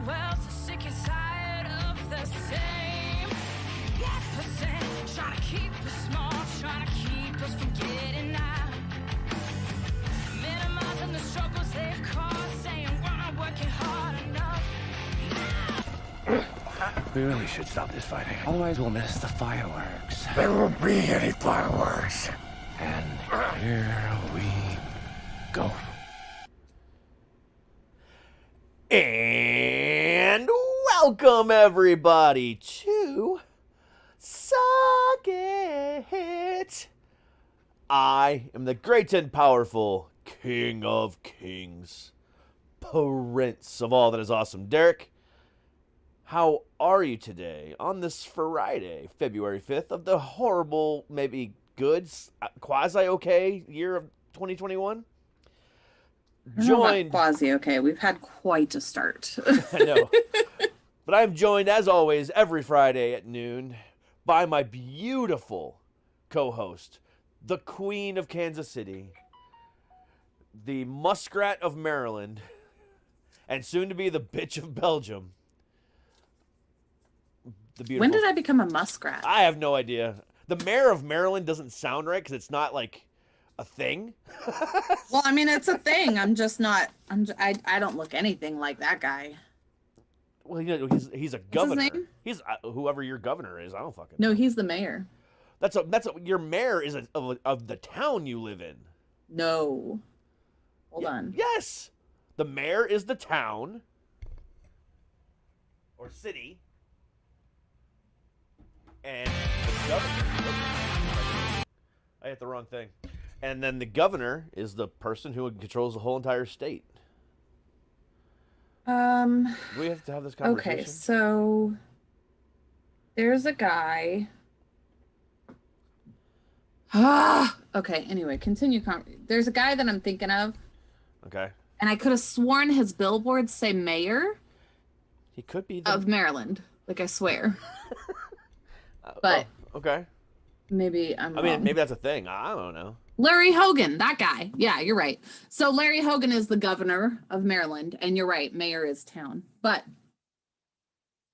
well, so sick and tired of the same 1%, trying to keep us small, trying to keep us from getting out. Minimizing the struggles they've caused, saying we're not working hard enough. We really should stop this fighting. Otherwise, we'll miss the fireworks. There won't be any fireworks. And here we go. And welcome everybody to Suck It. I am the great and powerful King of Kings, Prince of all that is awesome. Derek, how are you today on this Friday, February 5th of the horrible, maybe good, quasi-okay year of 2021? Joined quasi okay. We've had quite a start. I know. But I'm joined, as always, every Friday at noon by my beautiful co-host, the Queen of Kansas City, the Muskrat of Maryland, and soon to be the Bitch of Belgium. When did I become a muskrat? I have no idea. The Mayor of Maryland doesn't sound right because it's not like a thing. Well, I mean, it's a thing. I'm just not. I don't look anything like that guy. Well, he's a governor. What's his name? He's whoever your governor is. I don't fucking know. No, he's the mayor. Your mayor is of the town you live in. No. Hold on. Yes. The mayor is the town or city. And the governor. I hit the wrong thing. And then the governor is the person who controls the whole entire state. We have to have this conversation. Okay, so there's a guy. Okay, anyway, continue. There's a guy that I'm thinking of. Okay. And I could have sworn his billboards say mayor. He could be of Maryland. Like, I swear. But okay. Maybe I'm wrong. Maybe that's a thing. I don't know. Larry Hogan, that guy. Yeah, you're right. So Larry Hogan is the governor of Maryland, and you're right, mayor is town. But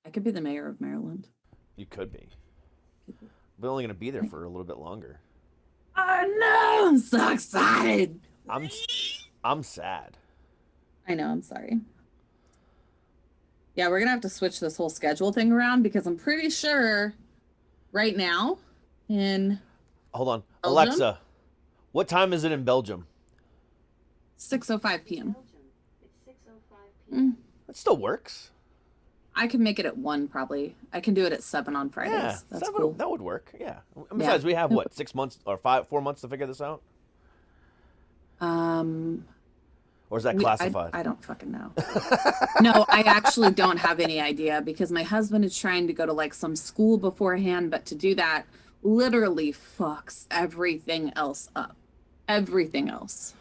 I could be the mayor of Maryland. You could be. We're only going to be there for a little bit longer. Oh no, I'm so excited. I'm sad. I know, I'm sorry. Yeah, we're going to have to switch this whole schedule thing around because I'm pretty sure right now in Hold on. Belgium? Alexa, what time is it in Belgium? 6:05 p.m. It's 6:05 p.m. That still works. I can make it at 1 probably. I can do it at 7 on Fridays. Yeah, that's cool. That would work. Yeah. Besides, we have what, 6 months or 4 months to figure this out? Or is that classified? I don't fucking know. No, I actually don't have any idea because my husband is trying to go to like some school beforehand, but to do that literally fucks everything else up. Everything else.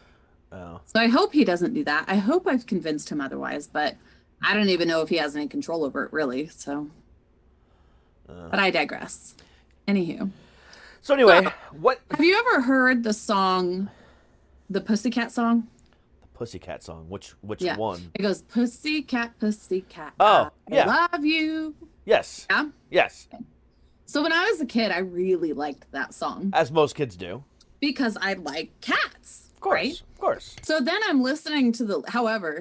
Oh. So I hope he doesn't do that. I hope I've convinced him otherwise, but I don't even know if he has any control over it really. So, but I digress. Anywho. So anyway, what have you ever heard the song, the Pussycat song? Pussycat song. Which yeah. one? It goes, Pussycat, Pussycat. Oh, yeah. I love you. Yes. Yeah? Yes. Okay. So when I was a kid, I really liked that song. As most kids do. Because I like cats. Of course. Right? Of course. So then I'm listening to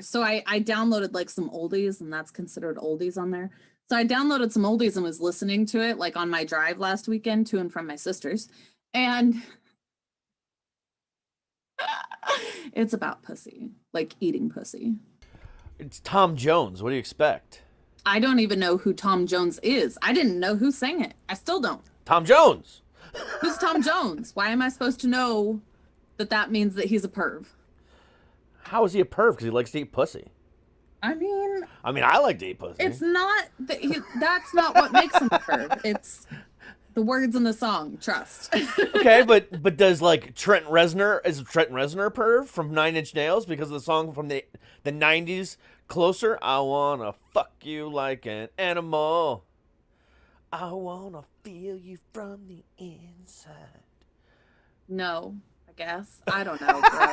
so I downloaded like some oldies, and that's considered oldies on there. So I downloaded some oldies and was listening to it like on my drive last weekend to and from my sister's. And it's about pussy, like eating pussy. It's Tom Jones. What do you expect? I don't even know who Tom Jones is. I didn't know who sang it. I still don't. Tom Jones. Who's Tom Jones? Why am I supposed to know that means that he's a perv? How is he a perv? Because he likes to eat pussy. I mean, I like to eat pussy. It's not that's not what makes him a perv. It's the words in the song. Trust. Okay, but does like Trent Reznor a perv from Nine Inch Nails because of the song from the 90s? Closer, I wanna fuck you like an animal. I wanna feel you from the inside. No, I guess. I don't know, bro.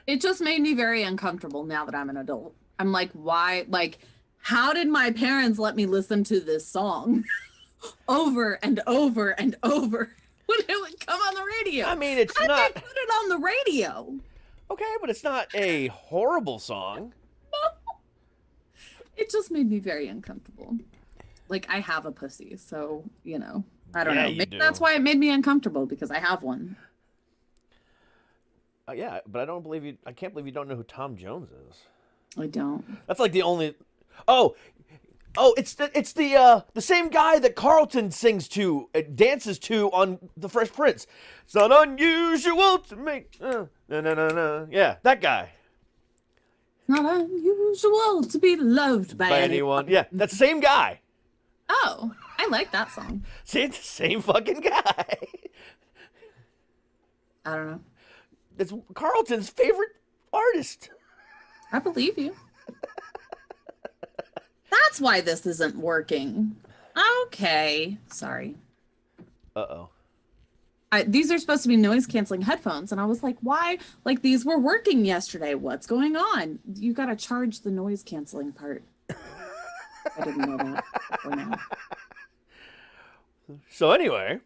It just made me very uncomfortable now that I'm an adult. I'm like, why? Like, how did my parents let me listen to this song over and over and over when it would come on the radio? I mean, it's How did not they put it on the radio? okay, but it's not a horrible song. It just made me very uncomfortable. Like, I have a pussy, so, you know, I don't Yeah, know. you Maybe do. that's why it made me uncomfortable, because I have one. Yeah, but I can't believe you don't know who Tom Jones is. I don't. That's like the only. Oh, it's the same guy that Carlton sings to, dances to on The Fresh Prince. It's not unusual to make. No. Yeah, that guy. Not unusual to be loved by, By anyone. Yeah, that same guy. Oh, I like that song. See, it's the same fucking guy. I don't know. It's Carlton's favorite artist. I believe you. That's why this isn't working. Okay. Sorry. Uh-oh. These are supposed to be noise canceling headphones, and I was like, why? Like, these were working yesterday. What's going on? You got to charge the noise canceling part. I didn't know that before now. So anyway.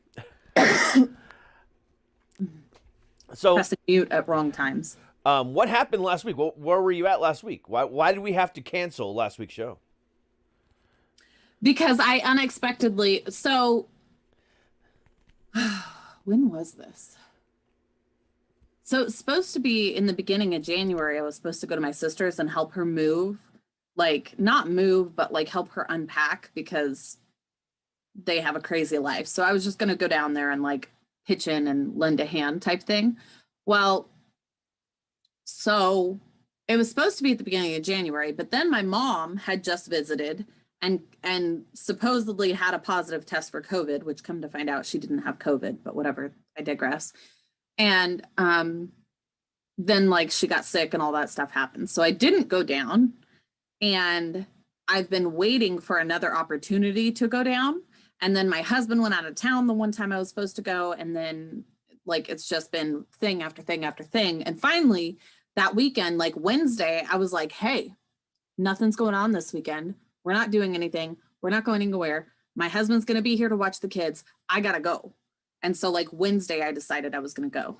So Press mute at wrong times. what happened last week? Where were you at last week? Why did we have to cancel last week's show? Because I unexpectedly, so when was this? So it's supposed to be in the beginning of January. I was supposed to go to my sister's and help her move, like not move, but like help her unpack because they have a crazy life. So I was just going to go down there and like pitch in and lend a hand type thing. Well, so it was supposed to be at the beginning of January, but then my mom had just visited and supposedly had a positive test for COVID, which come to find out she didn't have COVID, but whatever, I digress. And then like she got sick and all that stuff happened. So I didn't go down, and I've been waiting for another opportunity to go down. And then my husband went out of town the one time I was supposed to go. And then like, it's just been thing after thing after thing. And finally that weekend, like Wednesday, I was like, hey, nothing's going on this weekend. We're not doing anything. We're not going anywhere. My husband's going to be here to watch the kids. I got to go. And so like Wednesday, I decided I was going to go.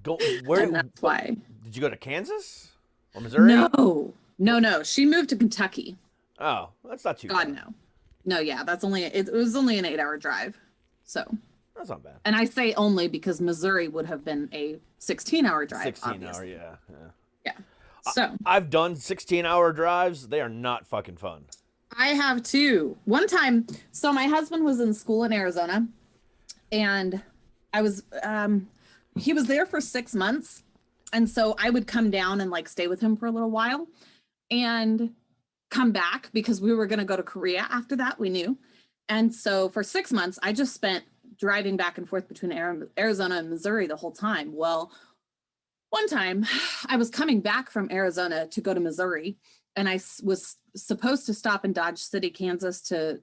Go where? And that's why. Did you go to Kansas or Missouri? No. She moved to Kentucky. Oh, that's not too God, bad. no. No, yeah, it was only an 8-hour drive. So, That's not bad. and I say only because Missouri would have been a 16-hour drive. 16 obviously. hour, yeah. Yeah. So I've done 16-hour drives. They are not fucking fun. I have too. One time, so my husband was in school in Arizona, and I was he was there for 6 months, and so I would come down and like stay with him for a little while and come back because we were going to go to Korea after that, we knew. And so for 6 months I just spent driving back and forth between Arizona and Missouri the whole time. Well, one time I was coming back from Arizona to go to Missouri, and I was supposed to stop in Dodge City, Kansas to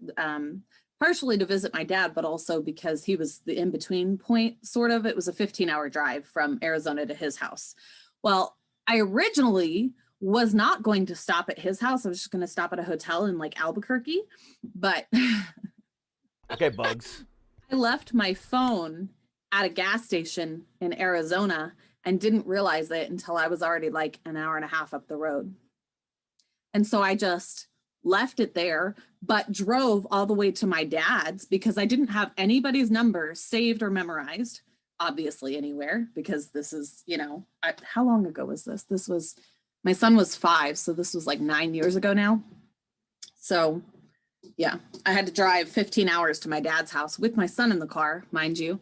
partially to visit my dad, but also because he was the in-between point, sort of. It was a 15-hour drive from Arizona to his house. Well, I originally was not going to stop at his house. I was just going to stop at a hotel in like Albuquerque, but Okay, Bugs. I left my phone at a gas station in Arizona and didn't realize it until I was already like an hour and a half up the road. And so I just left it there, but drove all the way to my dad's because I didn't have anybody's number saved or memorized, obviously, anywhere, because this is, you know, how long ago was this? This was, my son was 5, so this was like 9 years ago now. So yeah, I had to drive 15 hours to my dad's house with my son in the car, mind you,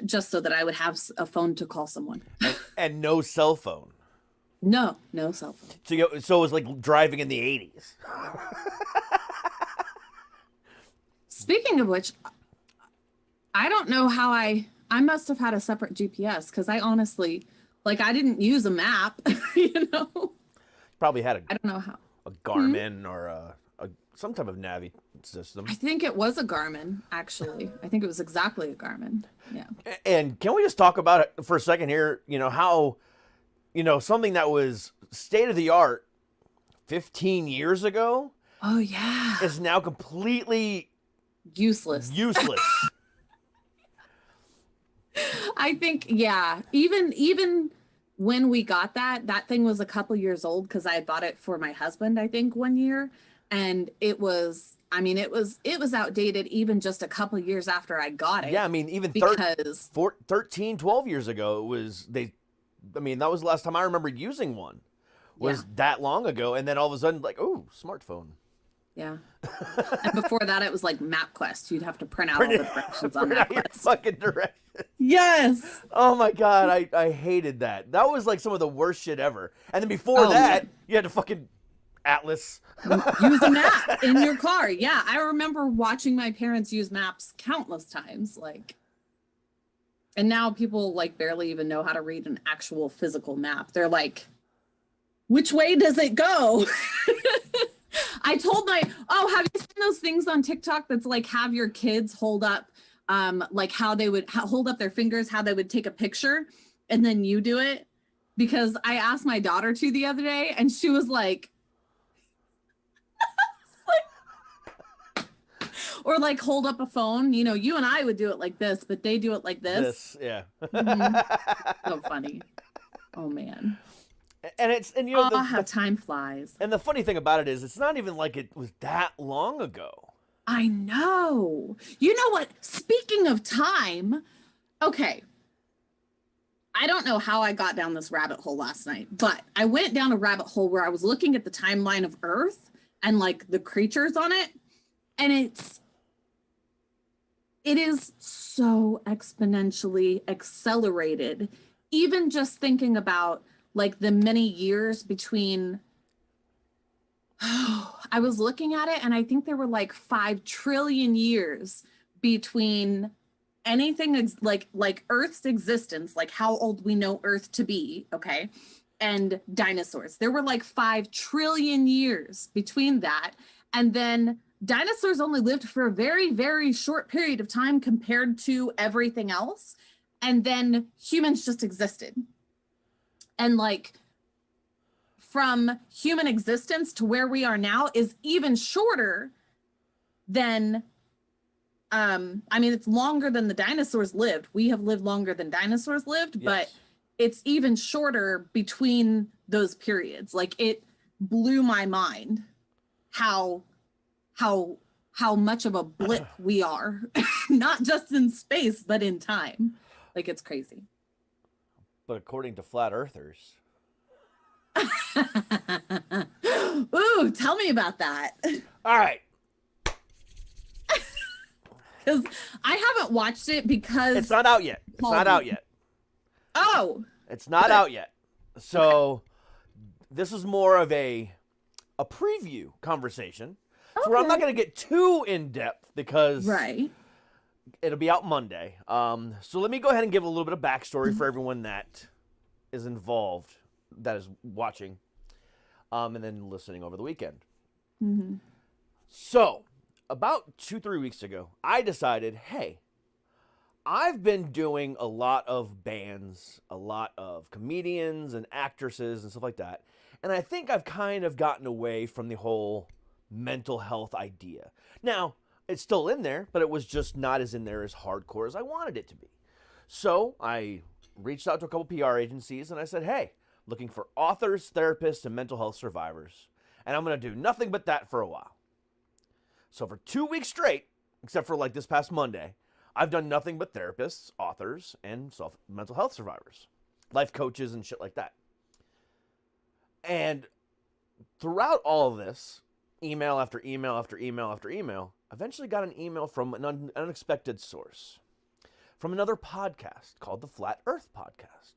just so that I would have a phone to call someone. And no cell phone. No cell phone. So it was like driving in the 80s. Speaking of which, I don't know how I must have had a separate GPS, because I honestly, like, I didn't use a map, you know? Probably had I don't know how. a Garmin or some type of Navi system. I think it was a Garmin, actually. I think it was exactly a Garmin. Yeah. And can we just talk about it for a second here? You know, how, you know, something that was state of the art 15 years ago Oh yeah. is now completely Useless. useless. I think, yeah. Even when we got that thing was a couple years old because I had bought it for my husband, I think, one year. And it was, I mean, it was outdated even just a couple years after I got it. Yeah, I mean, even because 13, 12 years ago, I mean, that was the last time I remember using one. Was that long ago, and then all of a sudden, like, oh, smartphone. yeah. And before that, it was like MapQuest. You'd have to print out all the directions on Print out your MapQuest. fucking directions. Yes. Oh my god, I hated that. That was like some of the worst shit ever. And then before that, man. you had to fucking Atlas. Use a map in your car. Yeah, I remember watching my parents use maps countless times. Like, and now people like barely even know how to read an actual physical map. They're like, which way does it go? I told have you seen those things on TikTok that's like have your kids hold up, like how they would hold up their fingers, how they would take a picture, and then you do it? Because I asked my daughter to the other day, and she was like, or like hold up a phone. You know, you and I would do it like this, but they do it like this. Yeah. So funny. Oh man. And you know, how time flies. and the funny thing about it is, it's not even like it was that long ago. I know. You know what? Speaking of time, okay. I don't know how I got down this rabbit hole last night, but I went down a rabbit hole where I was looking at the timeline of Earth and like the creatures on it. And it is so exponentially accelerated. Even just thinking about like the many years between, I was looking at it and I think there were like 5 trillion years between anything like Earth's existence, like how old we know Earth to be, okay, and dinosaurs. There were like 5 trillion years between that. And then dinosaurs only lived for a very, very short period of time compared to everything else. And then humans just existed. And like from human existence to where we are now is even shorter than, I mean, it's longer than the dinosaurs lived. We have lived longer than dinosaurs lived, but it's even shorter between those periods. Like it blew my mind how much of a blip we are, not just in space, but in time. Like it's crazy. But according to flat earthers. Ooh, tell me about that. All right. Because I haven't watched it because It's not out yet. It's not out yet. Oh. It's not out yet. So this is more of a preview conversation. So I'm not going to get too in depth because it'll be out Monday. So let me go ahead and give a little bit of backstory for everyone that is involved, that is watching, and then listening over the weekend. Mm-hmm. So about 2-3 weeks ago, I decided, hey, I've been doing a lot of bands, a lot of comedians and actresses and stuff like that. And I think I've kind of gotten away from the whole mental health idea. Now, it's still in there, but it was just not as in there as hardcore as I wanted it to be. So I reached out to a couple PR agencies and I said, hey, looking for authors, therapists, and mental health survivors. And I'm going to do nothing but that for a while. So for 2 weeks straight, except for like this past Monday, I've done nothing but therapists, authors, and mental health survivors, life coaches and shit like that. And throughout all of this, email after email after email after email, eventually got an email from an unexpected source, from another podcast called the Flat Earth Podcast.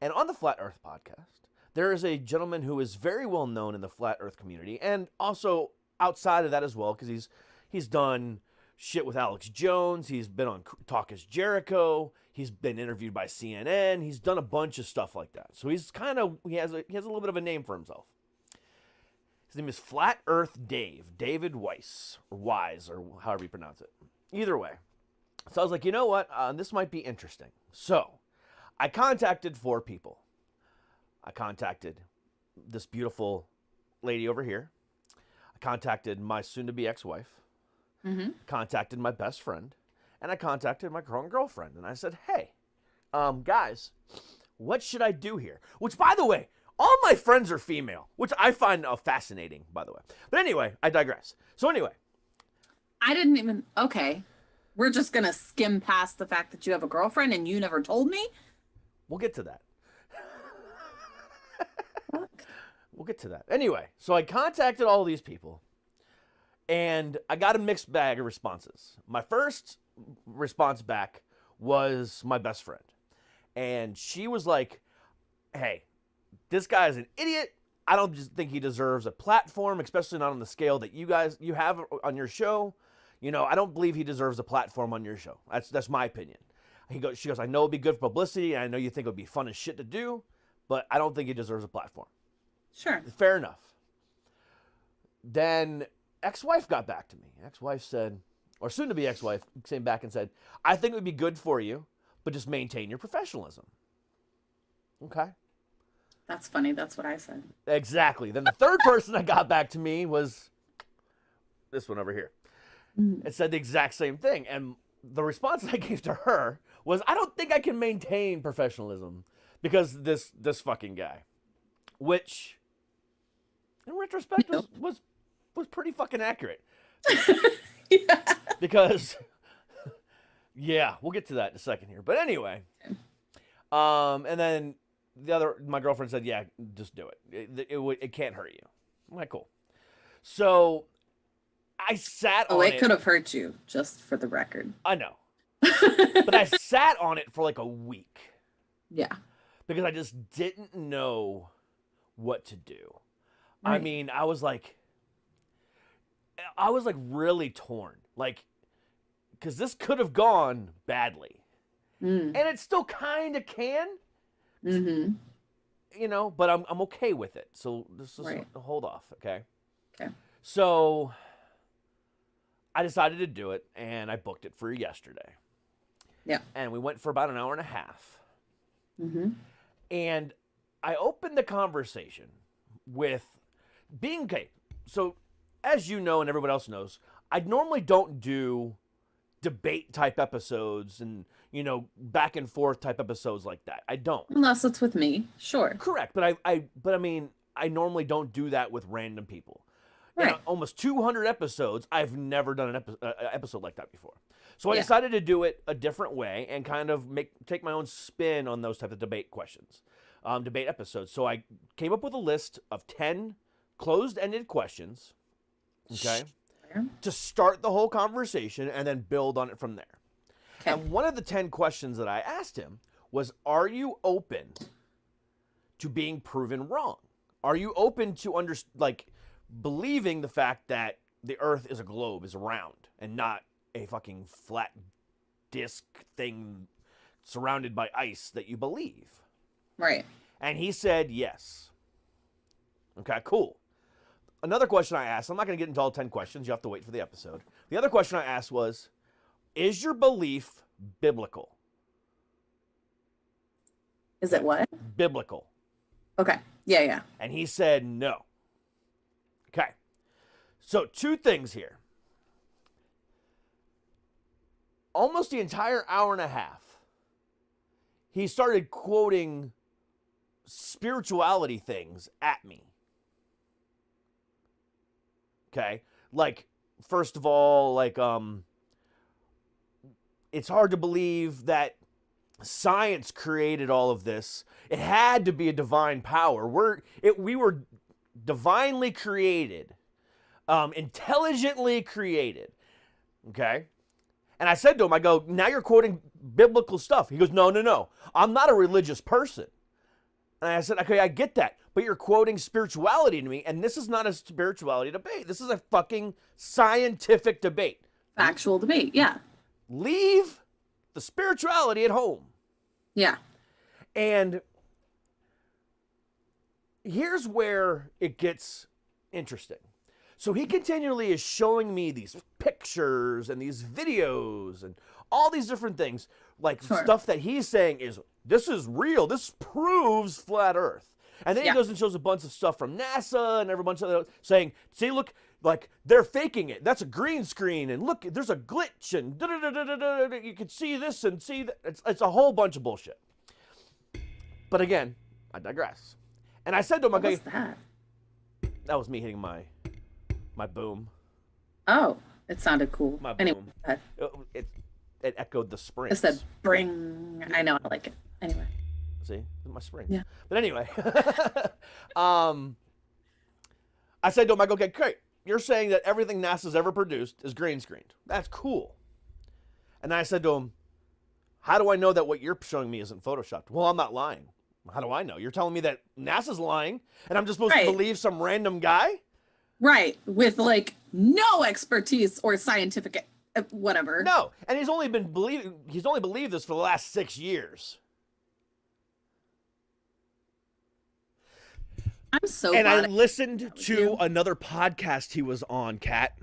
And on the Flat Earth Podcast, there is a gentleman who is very well known in the Flat Earth community, and also outside of that as well, because he's done shit with Alex Jones, he's been on Talk is Jericho, he's been interviewed by CNN, he's done a bunch of stuff like that. So he's kind of, he has a little bit of a name for himself. His name is Flat Earth Dave, David Weiss, or Wise, or however you pronounce it. Either way. So I was like, you know what? This might be interesting. So I contacted 4 people. I contacted this beautiful lady over here. I contacted my soon-to-be ex-wife. Contacted my best friend. And I contacted my current girlfriend. And I said, hey, guys, what should I do here? Which, by the way, all my friends are female, which I find fascinating, by the way. But anyway, I digress. So anyway. I didn't even, okay. We're just going to skim past the fact that you have a girlfriend and you never told me? We'll get to that. We'll get to that. Anyway, so I contacted all these people, and I got a mixed bag of responses. My first response back was my best friend. And she was like, hey, this guy is an idiot. I don't just think he deserves a platform, especially not on the scale that you have on your show. You know, I don't believe he deserves a platform on your show. That's my opinion. She goes, I know it'd be good for publicity, and I know you think it would be fun as shit to do, but I don't think he deserves a platform. Sure. Fair enough. Then ex-wife got back to me. Ex-wife said, or soon-to-be ex-wife came back and said, I think it would be good for you, but just maintain your professionalism. Okay. That's funny. That's what I said. Exactly. Then the third person that got back to me was this one over here. It said the exact same thing. And the response that I gave to her was, I don't think I can maintain professionalism because this fucking guy. Which, in retrospect, was pretty fucking accurate. Yeah. Because, yeah, we'll get to that in a second here. But anyway, and then my girlfriend said, yeah, just do it. It can't hurt you. I'm like, cool. So I sat on it. It could have hurt you, just for the record. I know. But I sat on it for like a week. Yeah. Because I just didn't know what to do. Right. I mean, I was like really torn. Like, because this could have gone badly. And it still kind of can. Mm-hmm. You know, but I'm okay with it. So this is hold off, okay? Okay. So I decided to do it, and I booked it for yesterday. Yeah. And we went for about an hour and a half. Mm-hmm. And I opened the conversation with being okay. So, as you know, and everyone else knows, I normally don't do debate type episodes and, you know, back and forth type episodes like that. I don't. Unless it's with me, sure. Correct, but I mean, I normally don't do that with random people. Right. In almost 200 episodes, I've never done an episode like that before. So I decided to do it a different way and kind of take my own spin on those type of debate questions, debate episodes. So I came up with a list of 10 closed-ended questions, okay, to start the whole conversation and then build on it from there. Okay. And one of the 10 questions that I asked him was, are you open to being proven wrong? Are you open to believing the fact that the Earth is a globe, is round, and not a fucking flat disc thing surrounded by ice that you believe? Right. And he said yes. Okay, cool. Another question I asked, I'm not going to get into all 10 questions. You have to wait for the episode. The other question I asked was, is your belief biblical? Is it what? Biblical. Okay. Yeah. And he said no. Okay. So 2 things here. Almost the entire hour and a half, he started quoting spirituality things at me. Okay? Like, first of all, it's hard to believe that science created all of this. It had to be a divine power. We were divinely created, intelligently created. Okay? And I said to him, I go, now you're quoting biblical stuff. He goes, no. I'm not a religious person. And I said, okay, I get that. But you're quoting spirituality to me, and this is not a spirituality debate. This is a fucking scientific debate. Factual debate, yeah. Leave the spirituality at home. Yeah. And here's where it gets interesting. So he continually is showing me these pictures and these videos and all these different things, like stuff that he's saying is, this is real. This proves flat Earth. And then Yeah. he goes and shows a bunch of stuff from NASA and every bunch of saying, see, look, like they're faking it. That's a green screen. And look, there's a glitch and you can see this and see that. It's a whole bunch of bullshit. But again, I digress. And I said to him, What okay, was that? that was me hitting my boom. Oh, it sounded cool. My Anyway, boom. go ahead. It echoed the I springs. said bring. I know, I like it. Anyway. See, my springs. Yeah. But anyway, I said to him, I go, okay, great. You're saying that everything NASA's ever produced is green screened. That's cool. And I said to him, how do I know that what you're showing me isn't photoshopped? Well, I'm not lying. How do I know? You're telling me that NASA's lying, and I'm just supposed to believe some random guy? Right, with like no expertise or scientific whatever. No, and he's only believed this for the last 6 years. I'm so And glad I listened to you. another podcast he was on, Kat.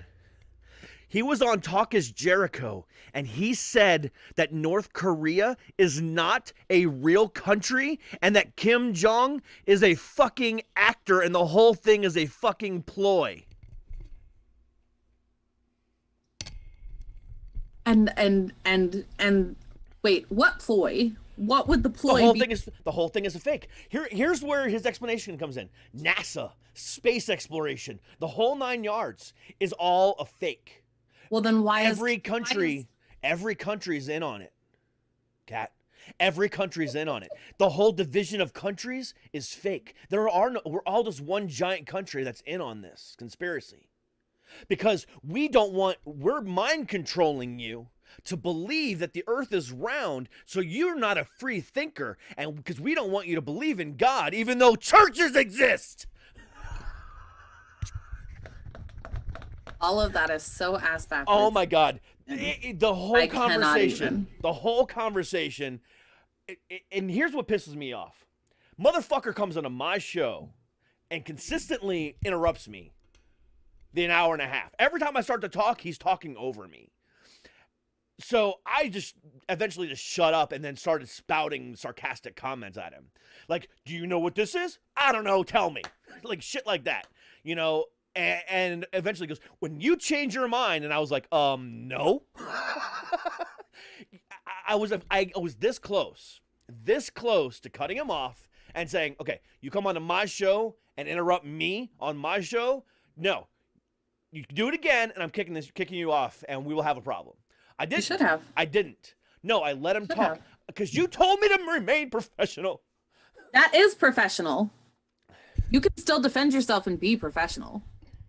He was on Talk is Jericho, and he said that North Korea is not a real country and that Kim Jong is a fucking actor and the whole thing is a fucking ploy. And wait, what ploy? What would the ploy The whole be? thing is a fake. Here's where his explanation comes in. NASA, space exploration, the whole 9 yards is all a fake. Well, then why Every is country's in on it, Kat. Every country's in on it. The whole division of countries is fake. We're all just one giant country that's in on this conspiracy. Because we're mind controlling you to believe that the earth is round, so you're not a free thinker, and because we don't want you to believe in God, even though churches exist. all of that is so ass backwards. Oh my God. The whole I cannot conversation, and here's what pisses me off. Motherfucker comes onto my show and consistently interrupts me the hour and a half. Every time I start to talk, he's talking over me. So I just eventually just shut up and then started spouting sarcastic comments at him. Like, do you know what this is? I don't know, tell me. Like shit like that, you know? And eventually goes, when you change your mind, and I was like, no. I was this close to cutting him off and saying, okay, you come onto my show and interrupt me on my show. No, you do it again, and I'm kicking you off, and we will have a problem. I didn't. You should have. I didn't. No, I let him talk because you told me to remain professional. That is professional. You can still defend yourself and be professional.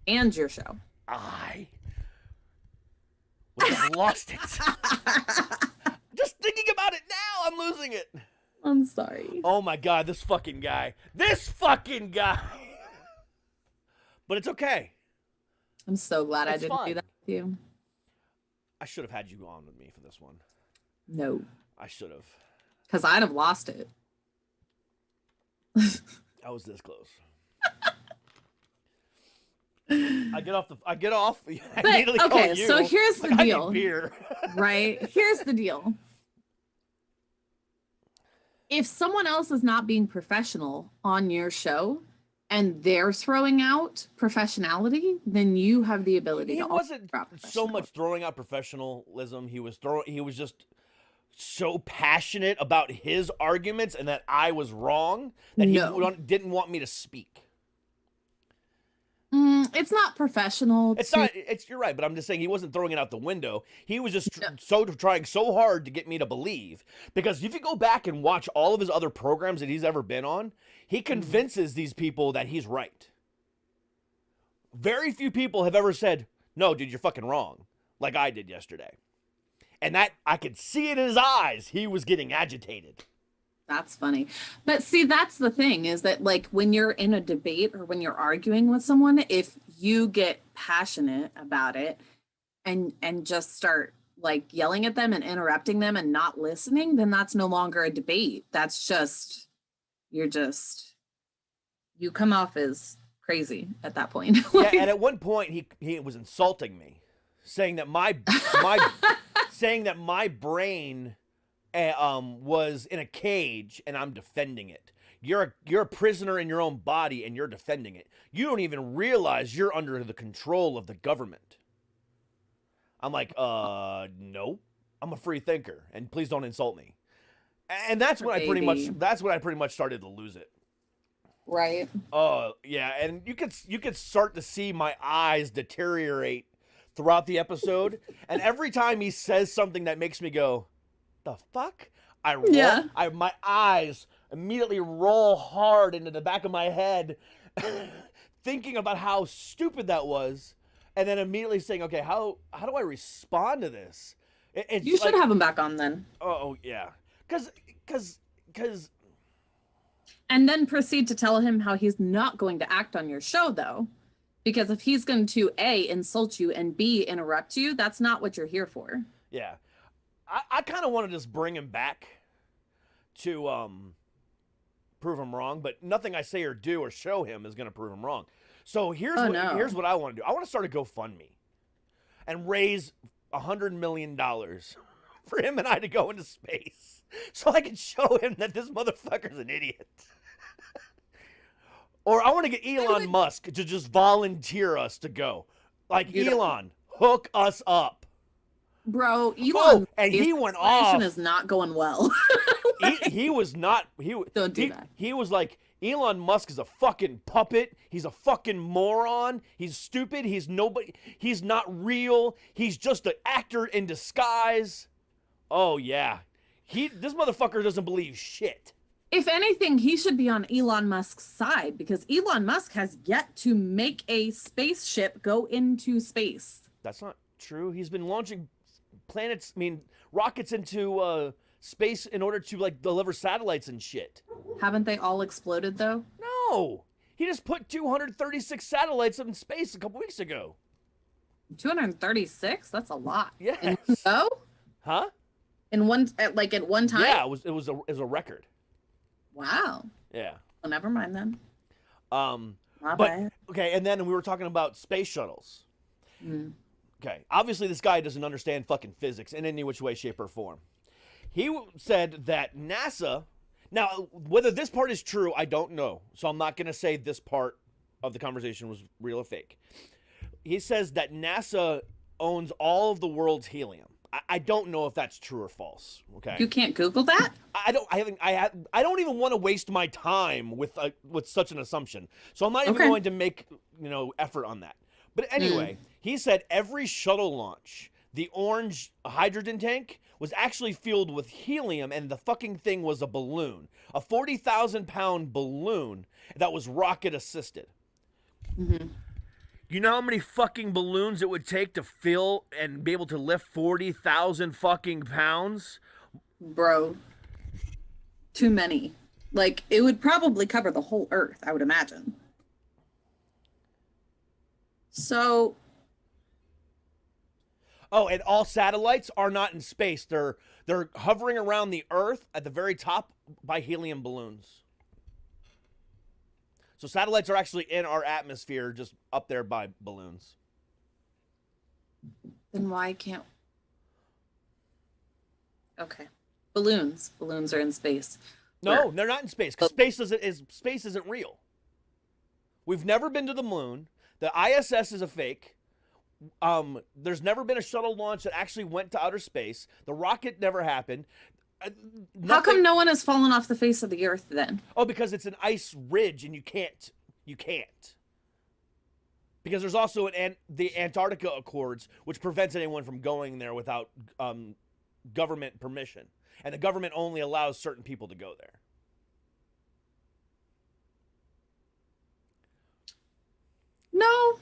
And your show. I would have lost it. Just thinking about it now, I'm losing it. I'm sorry. Oh my God, this fucking guy. But it's okay. I'm so glad I It's didn't fine. do that with you. I should have had you on with me for this one. No. I should have. Because I'd have lost it. I was this close. I get off. I immediately call okay, you. so here's the Like, I need deal. beer. Right? Here's the deal. If someone else is not being professional on your show and they're throwing out professionality, then you have the ability He to wasn't throw out so professional. much throwing out professionalism. He was just so passionate about his arguments and that I was wrong that No. he didn't want me to speak. It's not professional. It's to- not. You're right, but I'm just saying he wasn't throwing it out the window. He was just trying so hard to get me to believe. Because if you go back and watch all of his other programs that he's ever been on, he convinces these people that he's right. Very few people have ever said, "No, dude, you're fucking wrong," like I did yesterday. And that I could see it in his eyes. He was getting agitated. That's funny. But see, that's the thing is that like when you're in a debate or when you're arguing with someone, if you get passionate about it and just start like yelling at them and interrupting them and not listening, then that's no longer a debate. That's just you come off as crazy at that point. Yeah, and at one point he was insulting me, saying that my brain was in a cage and I'm defending it. You're a prisoner in your own body and you're defending it. You don't even realize you're under the control of the government. I'm like, no. I'm a free thinker, and please don't insult me. And that's when I pretty much started to lose it. Right. Oh, yeah, and you could start to see my eyes deteriorate throughout the episode, and every time he says something that makes me go, "The fuck?" My eyes immediately roll hard into the back of my head, thinking about how stupid that was, and then immediately saying, "Okay, how do I respond to this?" You should have him back on then. Oh yeah, because. And then proceed to tell him how he's not going to act on your show, though. Because if he's going to A, insult you, and B, interrupt you, that's not what you're here for. Yeah. I kind of want to just bring him back to prove him wrong, but nothing I say or do or show him is going to prove him wrong. So here's what I want to do. I want to start a GoFundMe and raise $100 million for him and I to go into space so I can show him that this motherfucker's an idiot. Or I want to get Elon Musk to just volunteer us to go. Like, Elon, hook us up. Bro, Elon and he went off. Is not going well. he was not. Don't do that. He was like, Elon Musk is a fucking puppet. He's a fucking moron. He's stupid. He's nobody. He's not real. He's just an actor in disguise. Oh yeah, this motherfucker doesn't believe shit. If anything, he should be on Elon Musk's side because Elon Musk has yet to make a spaceship go into space. That's not true. He's been launching rockets into space in order to like deliver satellites and shit. Haven't they all exploded though? No. He just put 236 satellites in space a couple weeks ago. 236? That's a lot. Yes. In one go? Huh? At one time? Yeah, it was a record. Wow. Yeah. Well, never mind then. Okay, and then we were talking about space shuttles. Okay, obviously this guy doesn't understand fucking physics in any which way, shape, or form. He said that NASA, now whether this part is true, I don't know, so I'm not going to say this part of the conversation was real or fake. He says that NASA owns all of the world's helium. I don't know if that's true or false. Okay, you can't Google that. I don't even want to waste my time with such an assumption. So I'm not even going to make effort on that. But anyway, he said every shuttle launch, the orange hydrogen tank was actually filled with helium, and the fucking thing was a balloon, a 40,000-pound balloon that was rocket assisted. Mm-hmm. You know how many fucking balloons it would take to fill and be able to lift 40,000 fucking pounds? Bro, too many. Like, it would probably cover the whole Earth, I would imagine. So... Oh, and all satellites are not in space. They're hovering around the Earth at the very top by helium balloons. So satellites are actually in our atmosphere, just up there by balloons. Then why can't... Okay. Balloons. Balloons are in space. No, they're not in space, because space isn't real. We've never been to the moon. The ISS is a fake. There's never been a shuttle launch that actually went to outer space. The rocket never happened. How come no one has fallen off the face of the Earth then? Oh, because it's an ice ridge and you can't. Because there's also the Antarctica Accords, which prevents anyone from going there without government permission. And the government only allows certain people to go there. No.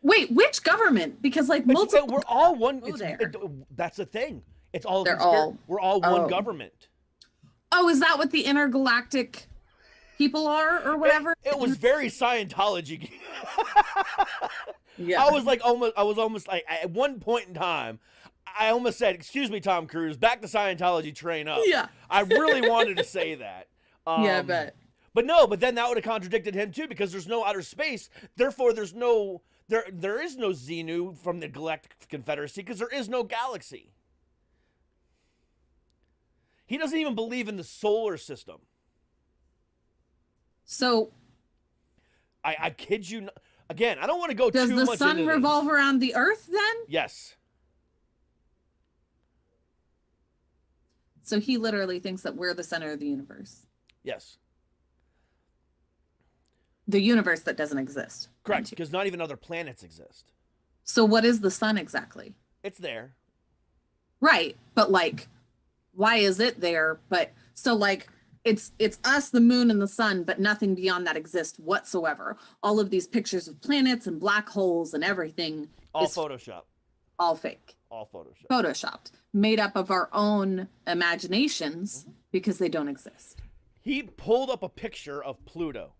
Wait, which government? Because multiple... We're all one. That's the thing. It's all. We're all one government. Oh, is that what the intergalactic people are, or whatever? It was very Scientology. Yeah. I was almost like at one point in time, I almost said, "Excuse me, Tom Cruise, back to Scientology, train up." Yeah. I really wanted to say that. Yeah, I bet. But then that would have contradicted him too, because there's no outer space. Therefore, there is no Xenu from the Galactic Confederacy, because there is no galaxy. He doesn't even believe in the solar system. So I kid you not. Again, I don't want to go does too the much sun into revolve this. around the Earth then? Yes. So he literally thinks that we're the center of the universe. Yes. The universe that doesn't exist. Correct, because not even other planets exist. So what is the sun exactly? It's there. Right, but like, why is it there? But so like, it's us, the moon, and the sun, but nothing beyond that exists whatsoever. All of these pictures of planets and black holes and everything All is Photoshop. all fake, All Photoshop. photoshopped, made up of our own imaginations because they don't exist. He pulled up a picture of Pluto.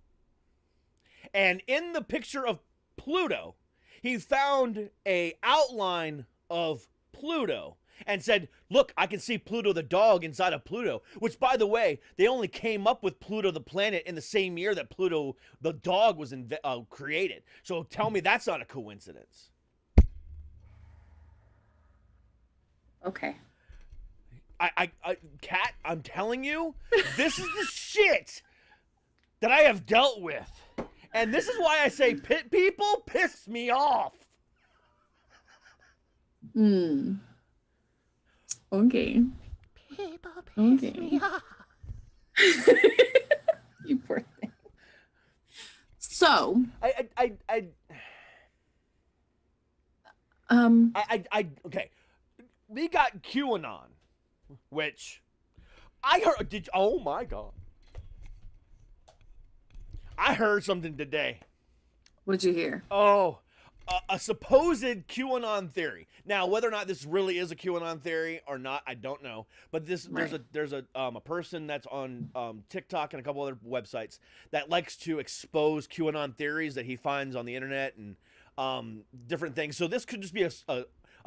And in the picture of Pluto, he found a outline of Pluto and said, look, I can see Pluto the dog inside of Pluto, which, by the way, they only came up with Pluto the planet in the same year that Pluto the dog was created. So tell me that's not a coincidence. Okay. Kat, I'm telling you, this is the shit that I have dealt with. And this is why I say people piss me off. Okay. People piss Okay. me off. You poor thing. So, okay. We got QAnon, which I heard. Oh my God. I heard something today. what'd you hear? Oh, a supposed QAnon theory. Now, whether or not this really is a QAnon theory or not, I don't know. But there's a person that's on TikTok and a couple other websites that likes to expose QAnon theories that he finds on the internet and different things. So this could just be a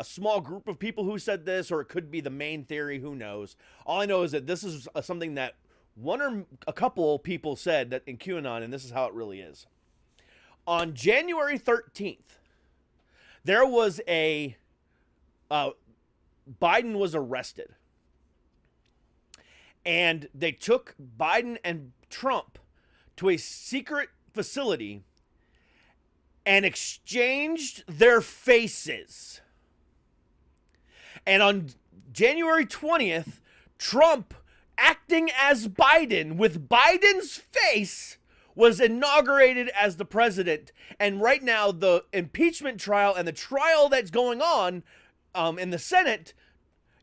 small group of people who said this, or it could be the main theory. Who knows? All I know is that this is something that one or a couple people said that in QAnon, and this is how it really is. On January 13th, there was Biden was arrested. And they took Biden and Trump to a secret facility and exchanged their faces. And on January 20th, Trump, acting as Biden with Biden's face, was inaugurated as the president. And right now, the impeachment trial and the trial that's going on in the Senate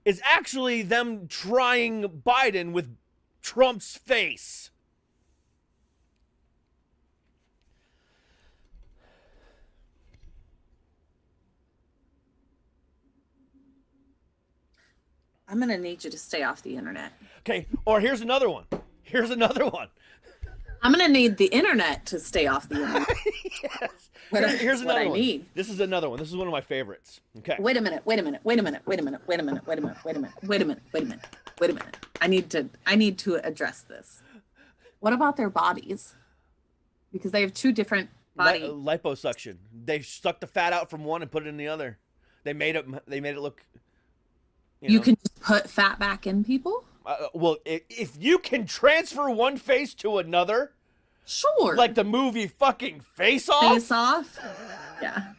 is actually them trying Biden with Trump's face. I'm going to need you to stay off the internet. Okay, or here's another one. Here's another one. I'm going to need the internet to stay off the internet. Yes. What Here's what another I one. need. This is another one. This is one of my favorites. Okay. Wait a minute. I need to address this. What about their bodies? Because they have two different bodies. Liposuction. They sucked the fat out from one and put it in the other. They made it look. You know. can just put fat back in people? Well, if you can transfer one face to another, Sure. like the movie fucking Face Off. Face Off? Yeah.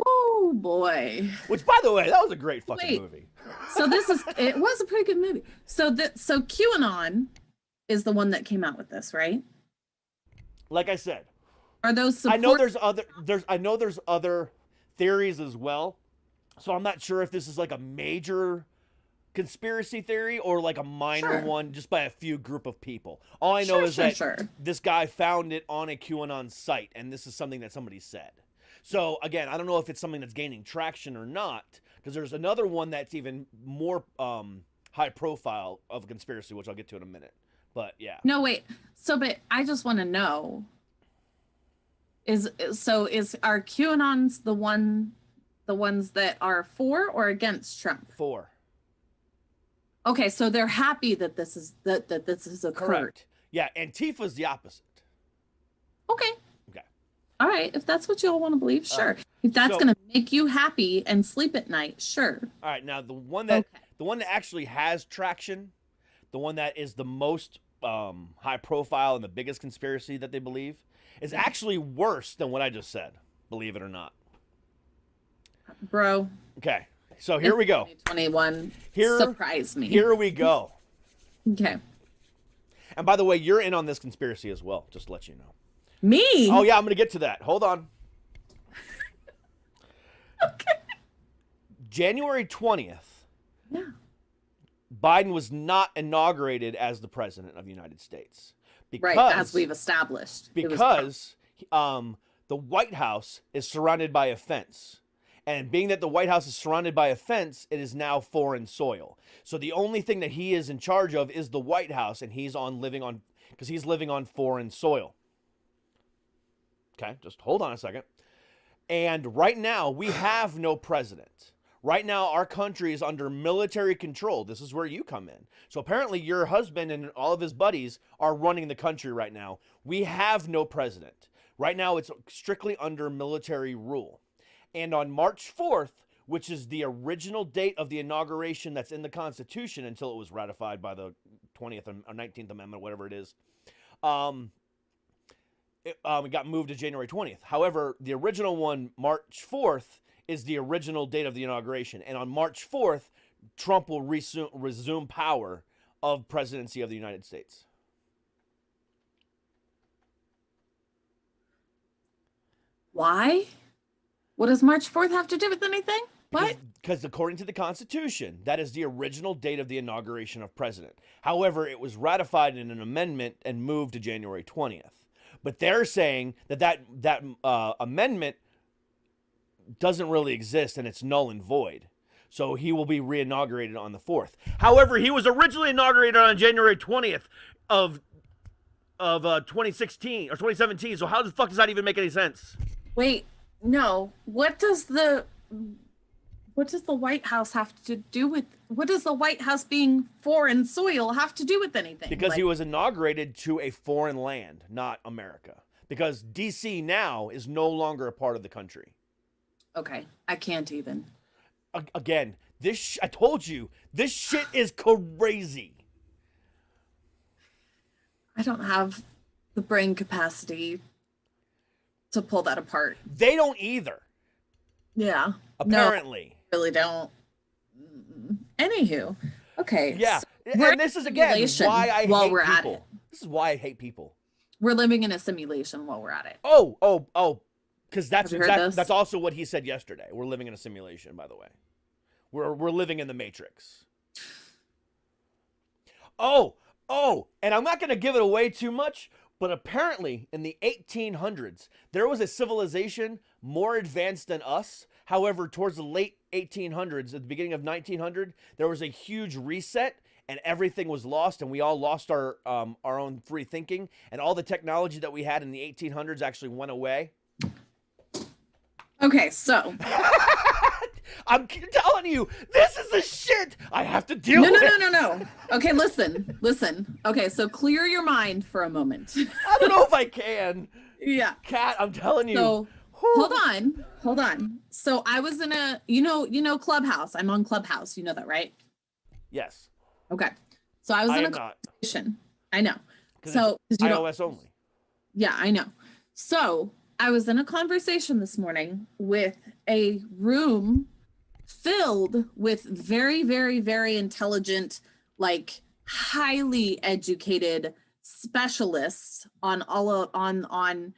Oh boy. Which, by the way, that was a great fucking movie. So it was a pretty good movie. So QAnon is the one that came out with this, right? Like I said, Are those I know there's other theories as well. So I'm not sure if this is like a major conspiracy theory or like a minor one just by a few group of people. All I know is that this guy found it on a QAnon site, and this is something that somebody said. So again, I don't know if it's something that's gaining traction or not, because there's another one that's even more high profile of a conspiracy, which I'll get to in a minute. But yeah. No, wait. So, but I just want to know, is our QAnons the ones that are for or against Trump? For. Okay, so they're happy that this is that this has occurred. Correct. Yeah, Antifa's the opposite. Okay. Okay. All right, if that's what y'all want to believe, sure. If that's so- going to make you happy and sleep at night, sure. All right, now the one the one that actually has traction, the one that is the most high profile and the biggest conspiracy that they believe, is actually worse than what I just said, believe it or not. Bro. Okay, so here we go. 2021 surprised me. Here we go. Okay. And by the way, you're in on this conspiracy as well, just to let you know. Me? Oh, yeah, I'm going to get to that. Hold on. Okay. January 20th, Yeah. Biden was not inaugurated as the president of the United States. Because, Right, as we've established. Because the White House is surrounded by a fence. And being that the White House is surrounded by a fence, it is now foreign soil. So the only thing that he is in charge of is the White House, and he's living on foreign soil. Okay, just hold on a second. And right now, we have no president. Right now, our country is under military control. This is where you come in. So apparently your husband and all of his buddies are running the country right now. We have no president. Right now, it's strictly under military rule. And on March 4th, which is the original date of the inauguration that's in the Constitution until it was ratified by the 20th or 19th Amendment, whatever it is, it got moved to January 20th. However, the original one, March 4th, is the original date of the inauguration. And on March 4th, Trump will resume power of presidency of the United States. Why? What does March 4th have to do with anything? What? Because according to the Constitution, that is the original date of the inauguration of president. However, it was ratified in an amendment and moved to January 20th. But they're saying that amendment doesn't really exist and it's null and void. So he will be re-inaugurated on the 4th. However, he was originally inaugurated on January 20th of 2016 or 2017. So how the fuck does that even make any sense? Wait, no. What does the White House have to do with, what does the White House being foreign soil have to do with anything? Because he was inaugurated to a foreign land, not America. Because DC now is no longer a part of the country. Okay, I can't even. Again, I told you, this shit is crazy. I don't have the brain capacity to pull that apart. They don't either. Yeah. Apparently. No, really don't. Anywho. Okay. Yeah. So and this is, again, why I hate people. This is why I hate people. We're living in a simulation while we're at it. Oh. Because that's also what he said yesterday. We're living in a simulation, by the way. We're living in the Matrix. Oh, and I'm not going to give it away too much, but apparently in the 1800s, there was a civilization more advanced than us. However, towards the late 1800s, at the beginning of 1900, there was a huge reset and everything was lost, and we all lost our own free thinking, and all the technology that we had in the 1800s actually went away. Okay, so I'm telling you, this is the shit I have to deal with. No. Okay, listen. Okay, so clear your mind for a moment. I don't know if I can. Yeah. Kat, I'm telling you. So hold on. So I was in a, you know, Clubhouse. I'm on Clubhouse. You know that, right? Yes. Okay. So I was in a conversation. I know. So it's iOS only. Yeah, I know. So I was in a conversation this morning with a room filled with very, very, very intelligent, like highly educated specialists on on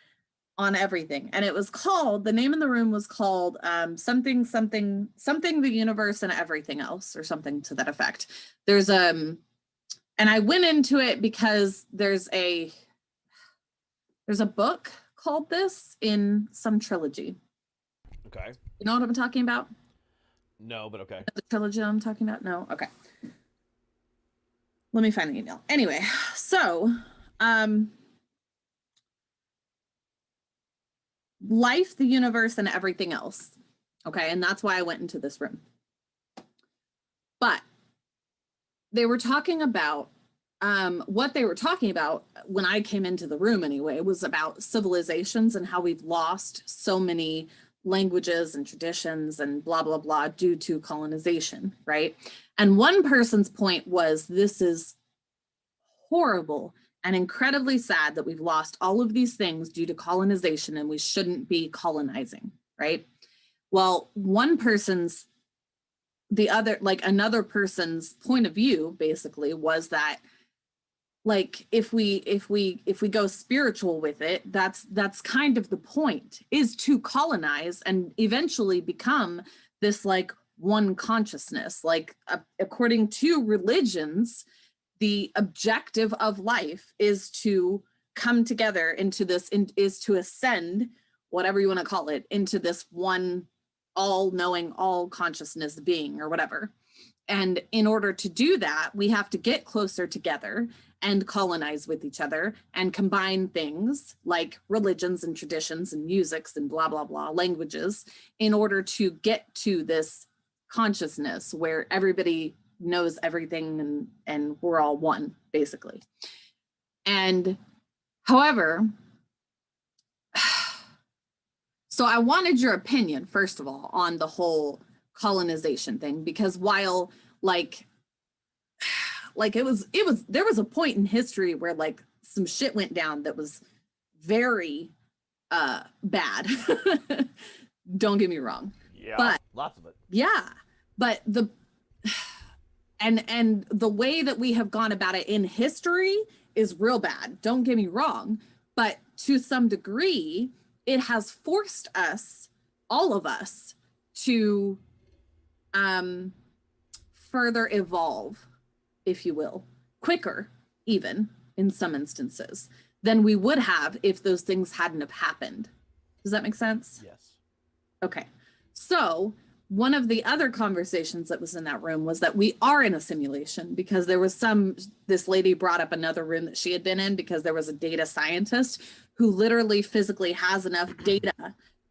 everything. And it was called, the name of the room was called something the universe and everything else, or something to that effect. There's and I went into it because there's a book called this in some trilogy. Okay. You know what I'm talking about? No, but okay. The trilogy I'm talking about? No? Okay. Let me find the email. Anyway, so life, the universe, and everything else. Okay, and that's why I went into this room. But they were talking about what they were talking about when I came into the room anyway, was about civilizations and how we've lost so many languages and traditions and blah, blah, blah due to colonization, right? And one person's point was, this is horrible and incredibly sad that we've lost all of these things due to colonization and we shouldn't be colonizing, right? Well, another person's point of view basically was that, like, if we go spiritual with it, that's kind of the point, is to colonize and eventually become this like one consciousness. Like, according to religions, the objective of life is to come together into this, is to ascend, whatever you want to call it, into this one all-knowing, all-consciousness being or whatever. And in order to do that, we have to get closer together and colonize with each other and combine things like religions and traditions and musics and blah, blah, blah, languages, in order to get to this consciousness where everybody knows everything and we're all one, basically. And however, so I wanted your opinion, first of all, on the whole colonization thing, because while like there was a point in history where like some shit went down that was very bad. Don't get me wrong. Yeah, but lots of it. Yeah, but the way that we have gone about it in history is real bad. Don't get me wrong, but to some degree, it has forced us, all of us, to further evolve, if you will, quicker, even in some instances, than we would have if those things hadn't have happened. Does that make sense? Yes. Okay. So one of the other conversations that was in that room was that we are in a simulation, because there was this lady brought up another room that she had been in, because there was a data scientist who literally physically has enough data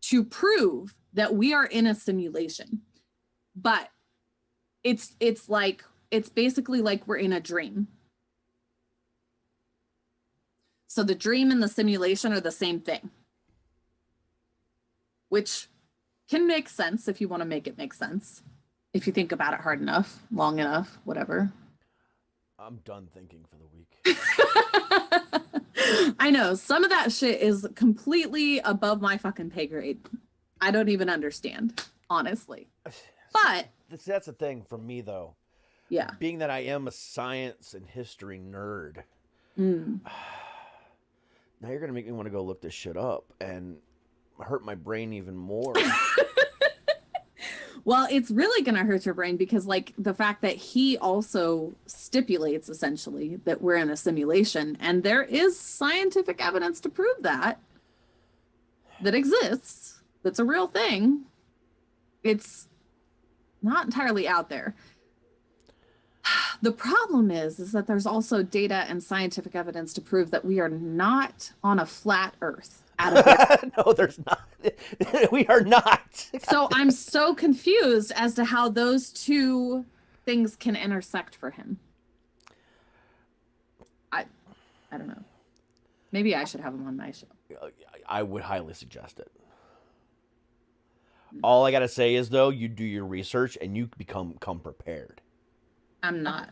to prove that we are in a simulation. But it's basically like we're in a dream. So the dream and the simulation are the same thing, which can make sense if you want to make it make sense. If you think about it hard enough, long enough, whatever. I'm done thinking for the week. I know, some of that shit is completely above my fucking pay grade. I don't even understand, honestly. But that's the thing for me, though. Yeah. Being that I am a science and history nerd, Mm. now you're going to make me want to go look this shit up and hurt my brain even more. Well, it's really going to hurt your brain, because like the fact that he also stipulates essentially that we're in a simulation, and there is scientific evidence to prove that exists. That's a real thing. It's not entirely out there. The problem is that there's also data and scientific evidence to prove that we are not on a flat earth. No, there's not. We are not. So I'm so confused as to how those two things can intersect for him. I don't know. Maybe I should have him on my show. I would highly suggest it. All I got to say is, though, you do your research and you come prepared. I'm not.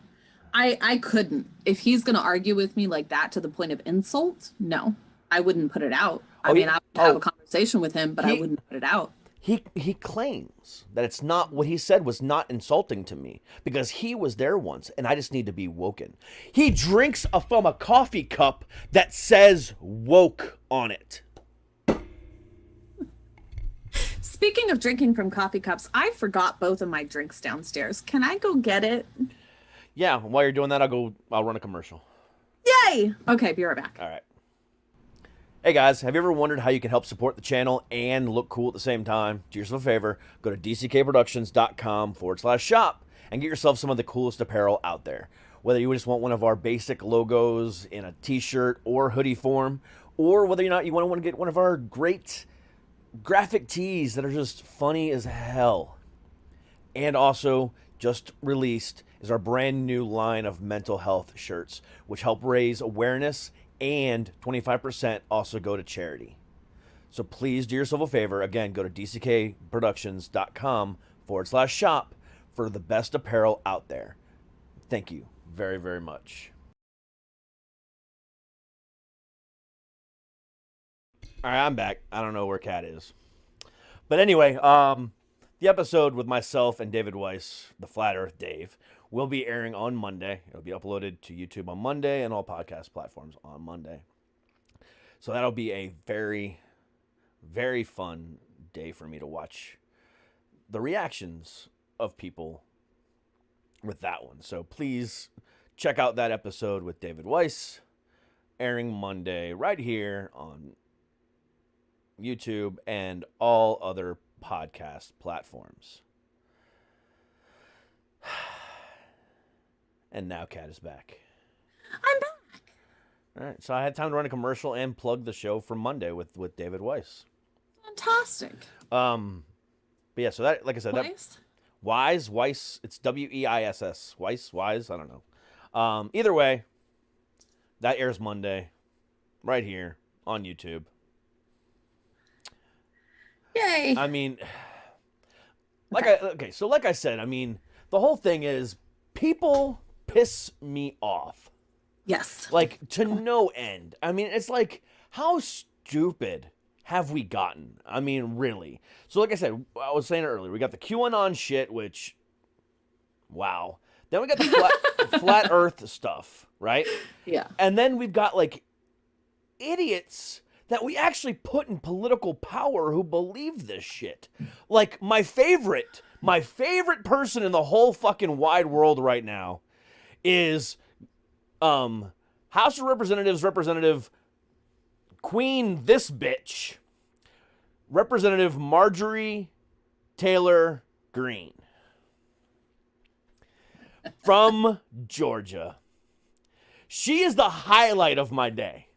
I couldn't. If he's going to argue with me like that to the point of insult, no, I wouldn't put it out. I mean, I would have a conversation with him, but I wouldn't put it out. He claims that it's not, what he said was not insulting to me, because he was there once and I just need to be woken. He drinks from a coffee cup that says woke on it. Speaking of drinking from coffee cups, I forgot both of my drinks downstairs. Can I go get it? Yeah, while you're doing that, I'll run a commercial. Yay! Okay, be right back. All right. Hey guys, have you ever wondered how you can help support the channel and look cool at the same time? Do yourself a favor, go to dckproductions.com/shop and get yourself some of the coolest apparel out there. Whether you just want one of our basic logos in a t-shirt or hoodie form, or whether or not you want to get one of our great graphic tees that are just funny as hell. And also, just released is our brand new line of mental health shirts, which help raise awareness, and 25% also go to charity. So please do yourself a favor. Again, go to dckproductions.com/shop for the best apparel out there. Thank you very, very much. All right, I'm back. I don't know where Kat is. But anyway, the episode with myself and David Weiss, the Flat Earth Dave, will be airing on Monday. It'll be uploaded to YouTube on Monday and all podcast platforms on Monday. So that'll be a very, very fun day for me to watch the reactions of people with that one. So please check out that episode with David Weiss, airing Monday right here on YouTube and all other podcast platforms. And now Kat is back. I'm back. All right, so I had time to run a commercial and plug the show for Monday with David Weiss. Fantastic. But yeah, so that, like I said, Weiss? Weiss, it's Weiss, Wise, I don't know. Either way, that airs Monday, right here on YouTube. Yay. I mean, like I said, I mean, the whole thing is people piss me off. Yes. Like, to no end. I mean, it's like, how stupid have we gotten? I mean, really. So, like I said, I was saying earlier, we got the QAnon shit, which, wow. Then we got the flat Earth stuff, right? Yeah. And then we've got, like, idiots that we actually put in political power who believe this shit. Like, my favorite person in the whole fucking wide world right now is House of Representatives Representative Queen this bitch, Representative Marjorie Taylor Greene from Georgia. She is the highlight of my day.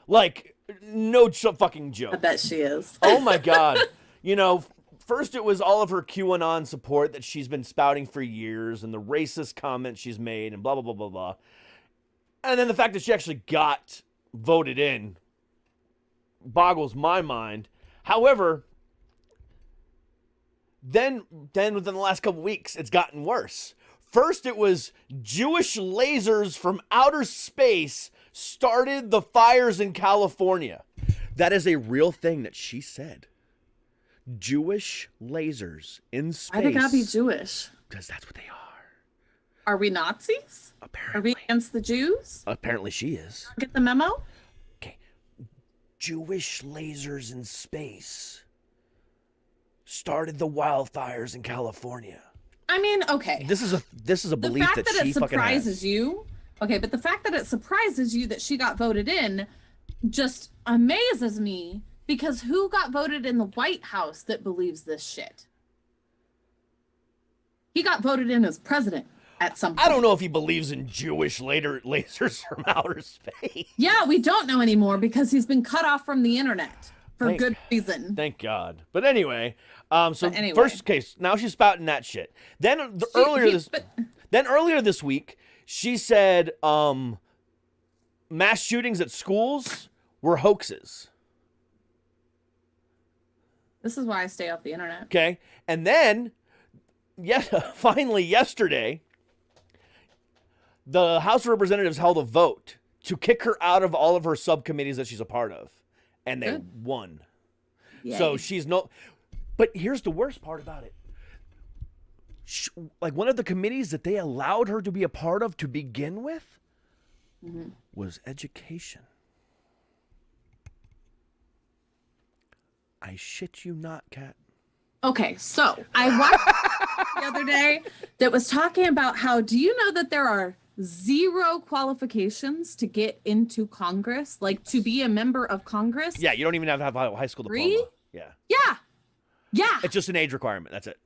Like, no fucking joke. I bet she is. Oh my God. You know, first it was all of her QAnon support that she's been spouting for years and the racist comments she's made and blah, blah, blah, blah, blah. And then the fact that she actually got voted in boggles my mind. However, then within the last couple weeks, it's gotten worse. First, it was Jewish lasers from outer space started the fires in California. That is a real thing that she said. Jewish lasers in space. Why they gotta be Jewish? Because that's what they are. Are we Nazis? Apparently. Are we against the Jews? Apparently she is. Get the memo? Okay. Jewish lasers in space started the wildfires in California. I mean, okay. This is a The belief fact that that she it fucking has. surprises you, okay, but the fact that it surprises you that she got voted in just amazes me, because who got voted in the White House that believes this shit? He got voted in as president at some point. I don't know if he believes in Jewish lasers from outer space. Yeah, we don't know anymore because he's been cut off from the internet for good reason. Thank God. But anyway, anyway. First case, now she's spouting that shit. Then earlier this week, she said mass shootings at schools were hoaxes. This is why I stay off the internet. Okay. And then, finally yesterday, the House of Representatives held a vote to kick her out of all of her subcommittees that she's a part of. And they won. Yay. So she's no... But here's the worst part about it. Like, one of the committees that they allowed her to be a part of to begin with was education. I shit you not, Kat. Okay, so I watched the other day that was talking about how, do you know that there are 0 qualifications to get into Congress, like to be a member of Congress? Yeah, you don't even have to have a high school diploma. 3? Yeah. Yeah. It's just an age requirement. That's it.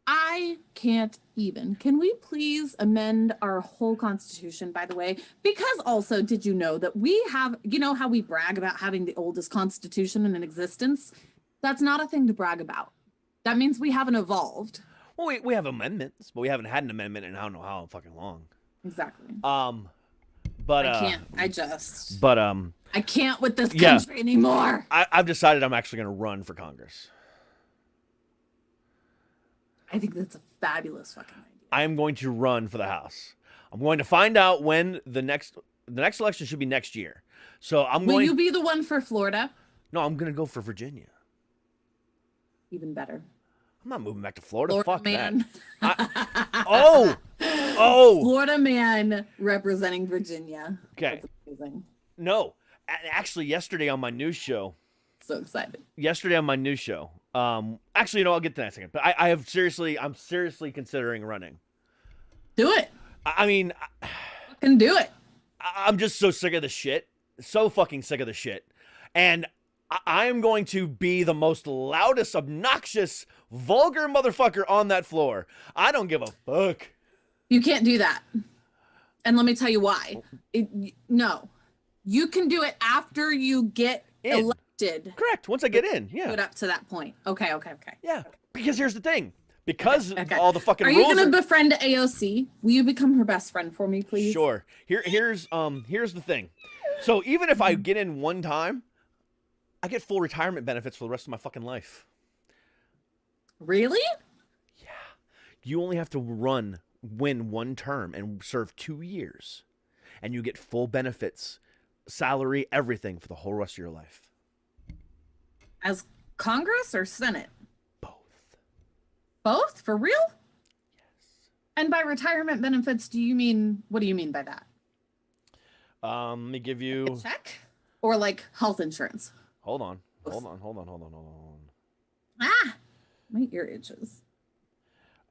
I can't even. Can we please amend our whole Constitution, by the way? Because also, did you know that we have, you know how we brag about having the oldest Constitution in existence? That's not a thing to brag about. That means we haven't evolved. Well, we have amendments, but we haven't had an amendment in I don't know how fucking long. Exactly. But I can't. I can't with this Yeah. country anymore. I've decided I'm actually going to run for Congress. I think that's a fabulous fucking idea. I am going to run for the House. I'm going to find out when the next election should be next year. So I'm Will going. you be the one for Florida? No, I'm going to go for Virginia. Even better. I'm not moving back to Florida. Florida Fuck man. that. Oh. Florida man representing Virginia. Okay. That's amazing. No, actually, yesterday on my news show. So excited. Actually, you know, I'll get to that in a second. But I'm seriously considering running. Do it. I mean, Fucking do it. I'm just so sick of the shit. So fucking sick of the shit. And I am going to be the most loudest, obnoxious, vulgar motherfucker on that floor. I don't give a fuck. You can't do that. And let me tell you why. No. You can do it after you get elected. Correct. Once I get in. Do Yeah. it up to that point. Okay. Yeah. Because here's the thing. Because Okay. all the fucking Are rules you going to befriend AOC? Will you become her best friend for me, please? Sure. Here's the thing. So even if I get in one time, I get full retirement benefits for the rest of my fucking life. Really? You only have to win one term and serve 2 years. And you get full benefits, salary, everything for the whole rest of your life. As Congress or Senate? Both. Both? For real? Yes. And by retirement benefits, what do you mean by that? Let me give you... A check? Or like health insurance? Hold on. Ah! My ear itches.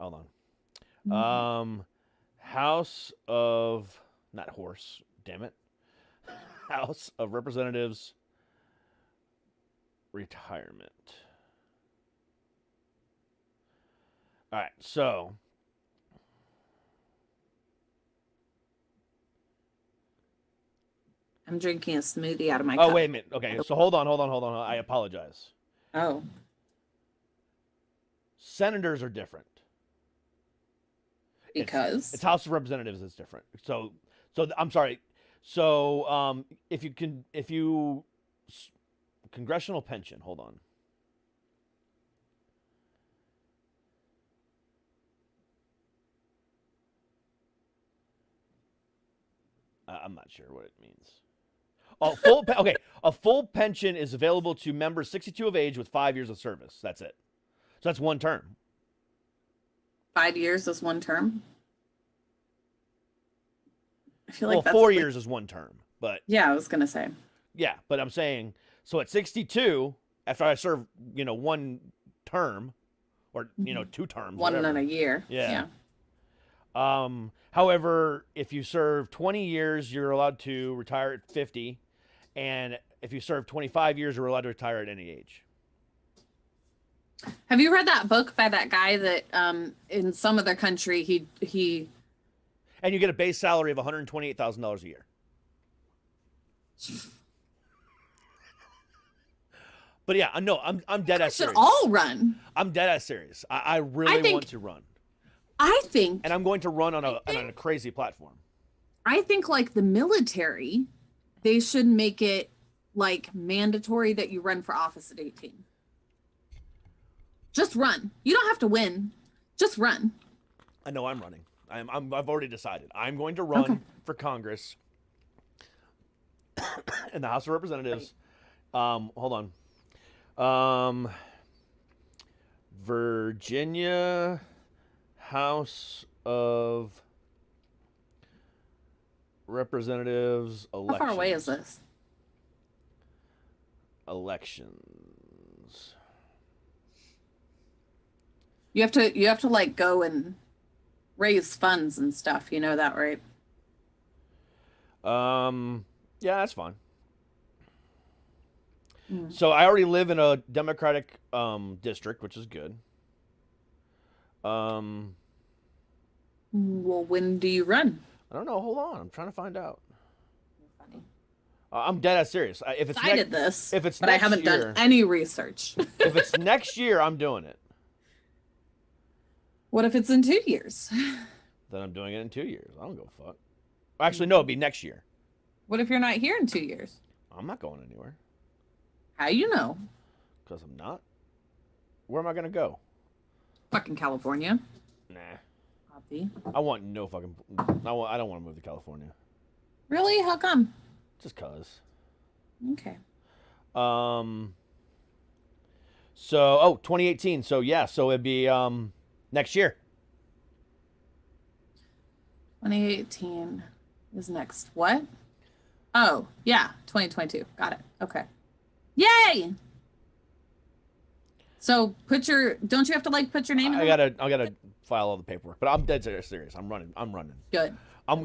Hold on. House of... Not horse. Damn it. House of Representatives retirement. All right, so... I'm drinking a smoothie out of my cup. Oh, wait a minute. Okay, so hold on. I apologize. Oh. Senators are different. Because? It's House of Representatives that's different. So I'm sorry. So congressional pension, hold on. I'm not sure what it means. Oh, a full pension is available to members 62 of age with 5 years of service. That's it. So that's one term. 5 years is one term? I feel like that's 4 years is one term, but yeah, I was gonna say. Yeah, but I'm saying, so at 62, after I serve, one term, or 2 terms, One whatever. and a year. Yeah. However, if you serve 20 years, you're allowed to retire at 50, and if you serve 25 years, you're allowed to retire at any age. Have you read that book by that guy that in some other country he And you get a base salary of $128,000 a year. But yeah, no, I'm dead ass should serious. all run? I'm dead ass serious. I really want to run. I think, And I'm going to run on a crazy platform. I think like the military, they should make it like mandatory that you run for office at 18. Just run. You don't have to win. Just run. I know I'm running. I've already decided. I'm going to run for Congress in the House of Representatives. Hold on. Virginia House of Representatives elections. How far away is this? Elections. You have to like go and raise funds and stuff. You know that, right? Yeah, that's fine. So I already live in a Democratic district, which is good. Well, when do you run? I don't know. Hold on. I'm trying to find out. Funny. I'm dead ass serious. If it's I did this, if it's but I next haven't year, done any research. if it's next year, I'm doing it. What if it's in 2 years? Then I'm doing it in 2 years. I don't go fuck. Actually, no, it'd be next year. What if you're not here in 2 years? I'm not going anywhere. How you know? Because I'm not. Where am I going to go? Fucking California. Nah. Copy. I want no fucking. I don't want to move to California. Really? How come? Just cause. Okay. So 2018. So yeah. So it'd be next year. 2018 is next. What? Oh, yeah. 2022. Got it. Okay. Yay! So don't you have to like put your name in I there? gotta file all the paperwork, but I'm dead serious. I'm running. Good.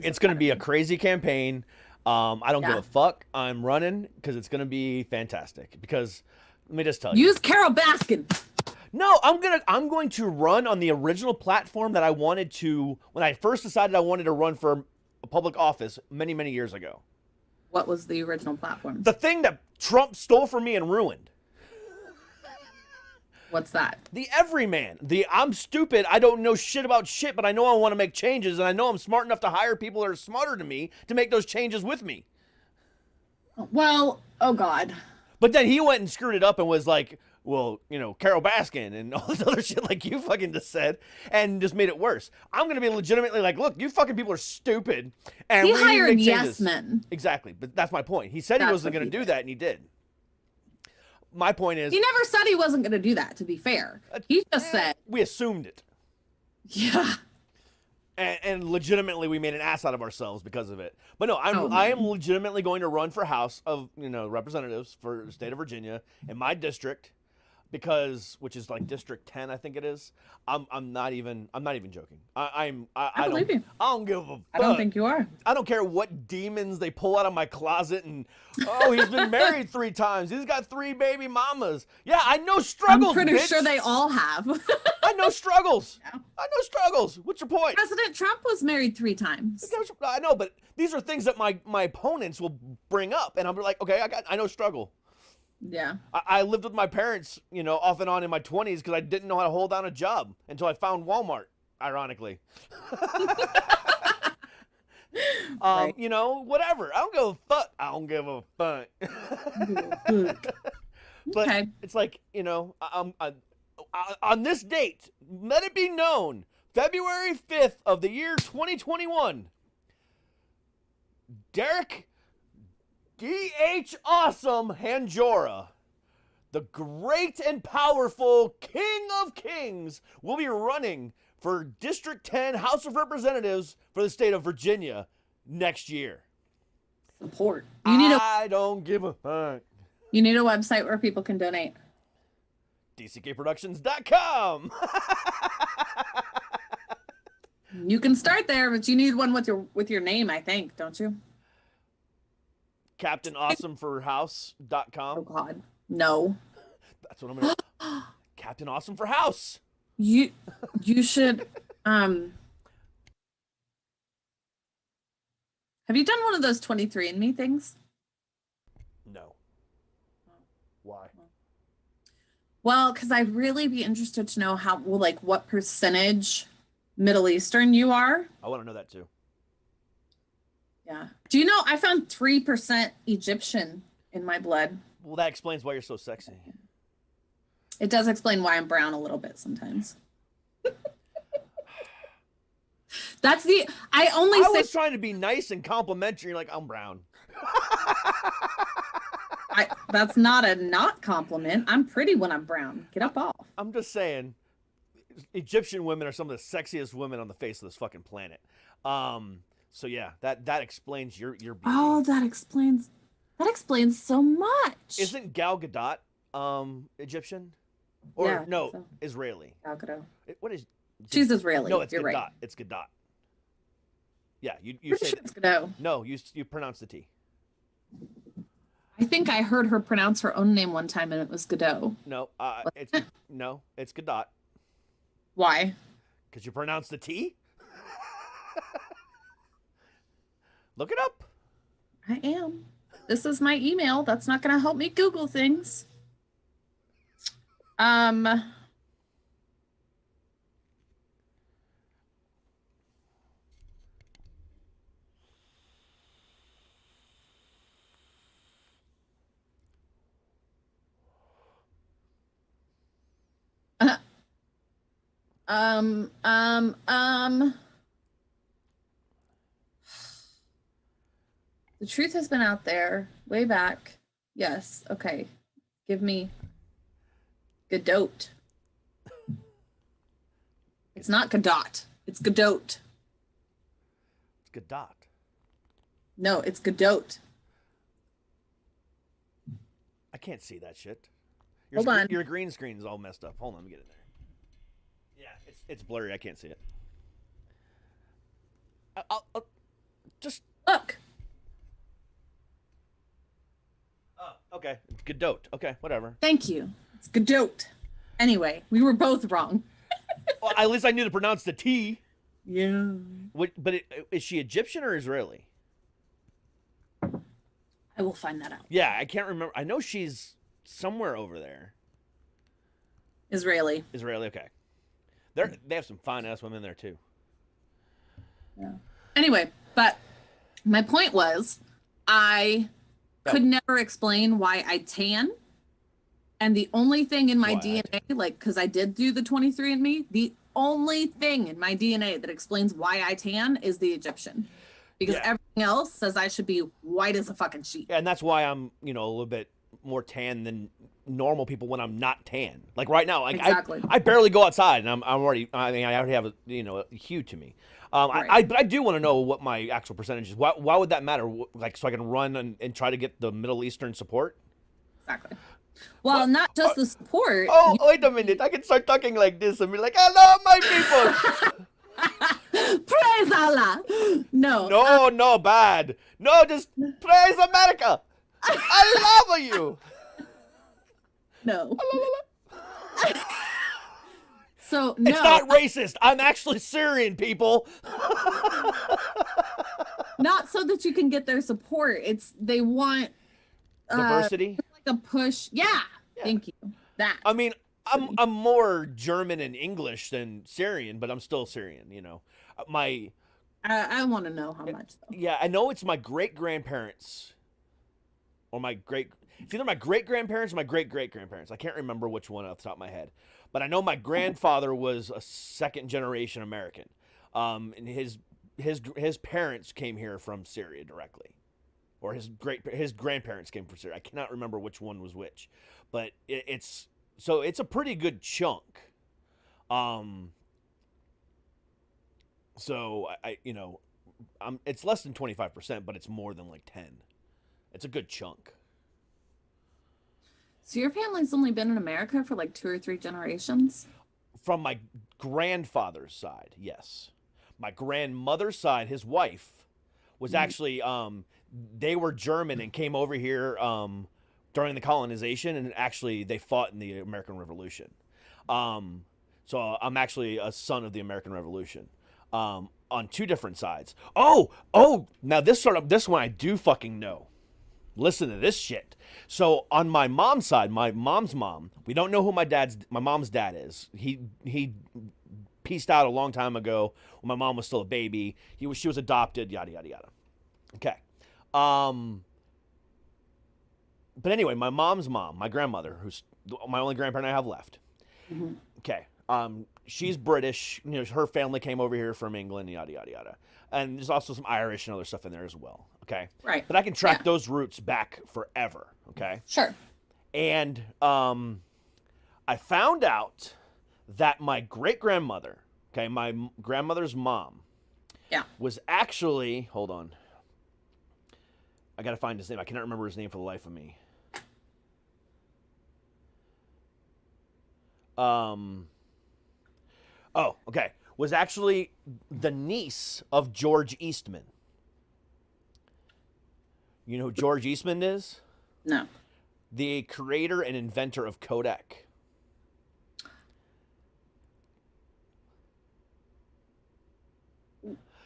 It's gonna be a crazy campaign. I don't give Yeah. a fuck. I'm running because it's gonna be fantastic. Because let me just tell you. Use Carol Baskin. No, I'm going to run on the original platform that I wanted to when I first decided I wanted to run for a public office many, many years ago. What was the original platform? The thing that Trump stole from me and ruined. What's that? The everyman. I'm stupid. I don't know shit about shit, but I know I want to make changes, and I know I'm smart enough to hire people that are smarter than me to make those changes with me. Well, oh God. But then he went and screwed it up and was like, well, Carol Baskin and all this other shit like you fucking just said, and just made it worse. I'm going to be legitimately like, look, you fucking people are stupid. And He we need to hired make yes changes. men. Exactly. But that's my point. He said he That's wasn't what going to he do did. that, and he did. My point is, He never said he wasn't going to do that, to be fair. He just said, we assumed it. yeah. And legitimately, we made an ass out of ourselves because of it. But no, Oh, I man. am legitimately going to run for House of Representatives for the state of Virginia in my district, which is like District 10, I think it is. I'm not even joking. I believe you. I don't give a fuck. I don't think you are. I don't care what demons they pull out of my closet and he's been married 3 times. He's got 3 baby mamas. Yeah, I know struggles. I'm pretty bitch. sure they all have. I know struggles. Yeah. I know struggles. What's your point? President Trump was married 3 times. I know, but these are things that my opponents will bring up, and I'm like, okay, I know struggle. Yeah. I lived with my parents, off and on in my 20s because I didn't know how to hold down a job until I found Walmart. Ironically, Right. whatever. I don't give a fuck. I don't give a fuck. But Okay. it's like, on this date, let it be known, February 5th of the year 2021, Derek D.H. Awesome Hanjora, the great and powerful King of Kings, will be running for District 10 House of Representatives for the state of Virginia next year. Support. I don't give a fuck. You need a website where people can donate. DCKProductions.com. You can start there, but you need one with your name, I think, don't you? CaptainAwesomeForHouse.com. Oh God. No. That's what I'm gonna. Captain Awesome for House. You should have you done one of those 23andMe things? No. Why? Well, because I'd really be interested to know what percentage Middle Eastern you are. I want to know that too. Yeah. Do you know I found 3% Egyptian in my blood? Well, that explains why you're so sexy. It does explain why I'm brown a little bit sometimes. I was trying to be nice and complimentary. You're like, I'm brown. That's not a not compliment. I'm pretty when I'm brown. Get up off. I'm just saying, Egyptian women are some of the sexiest women on the face of this fucking planet. So yeah, that explains your beauty. Oh, that explains so much. Isn't Gal Gadot Egyptian? Or Yeah, I no, think so. Israeli. Gal Gadot. What is? She's Israeli. No, it's You're Gadot. right. It's Gadot. Yeah, you Pretty say sure it's Gadot. no. You pronounce the T. I think I heard her pronounce her own name one time, and it was Godot. No, it's it's Gadot Why? because you pronounce the T. Look it up. I am. This is my email. That's not going to help me Google things. Um, um, um. The truth has been out there way back. Yes. Okay. Give me Godot. It's not Godot. It's Godot. It's Godot. No, it's Godot. I can't see that shit. Hold on. Your green screen is all messed up. Hold on, let me get in there. Yeah, it's blurry. I can't see it. I'll just. Look. Oh, okay. Godot. Okay, whatever. Thank you. It's Godot. Anyway, we were both wrong. Well, at least I knew to pronounce the T. Yeah. Is she Egyptian or Israeli? I will find that out. Yeah, I can't remember. I know she's somewhere over there. Israeli. Israeli, okay. They have some fine ass women there too. Yeah. Anyway, but my point was, I could never explain why I tan. And the only thing in my DNA, like, because I did do the 23andMe, the only thing in my DNA that explains why I tan is the Egyptian. Because everything else says I should be white as a fucking sheet. Yeah, and that's why I'm, a little bit more tan than normal people when I'm not tan. Like right now, like Exactly. I barely go outside, and I already have a a hue to me. Right. But I do want to know what my actual percentage is. Why would that matter? Like, so I can run and try to get the Middle Eastern support? Exactly. Well, not just the support. Oh, wait a minute. I can start talking like this and be like, hello, my people. Praise Allah. No. No, bad. No, just praise America. I love you. No. So, no. It's not racist. I'm actually Syrian, people. Not so that you can get their support. It's they want Diversity. like a push. Yeah. Thank you. That. I mean, I'm more German and English than Syrian, but I'm still Syrian. I want to know how much though. Yeah, I know it's my great grandparents, or it's either my great grandparents or my great great grandparents. I can't remember which one off the top of my head, but I know my grandfather was a second generation American, and his parents came here from Syria directly, or his grandparents came from Syria. I cannot remember which one was which, but it's a pretty good chunk. So it's less than 25%, but it's more than like 10. It's a good chunk. So your family's only been in America for like 2 or 3 generations? From my grandfather's side, yes. My grandmother's side, his wife, was actually they were German and came over here during the colonization, and actually they fought in the American Revolution. So I'm actually a son of the American Revolution. On 2 different sides. Oh, now this one I do fucking know. Listen to this shit. So on my mom's side, my mom's mom, we don't know who my mom's dad is. He pieced out a long time ago when my mom was still a baby. She was adopted, yada yada yada. Okay. But anyway, my mom's mom, my grandmother, who's my only grandparent I have left. Mm-hmm. Okay. She's British. Her family came over here from England, yada, yada, yada. And there's also some Irish and other stuff in there as well, okay? Right. But I can track those roots back forever, okay? Sure. And I found out that my great-grandmother, okay, my grandmother's mom, was actually, hold on. I got to find his name. I cannot remember his name for the life of me. Oh, okay. Was actually the niece of George Eastman. You know who George Eastman is? No. The creator and inventor of Kodak.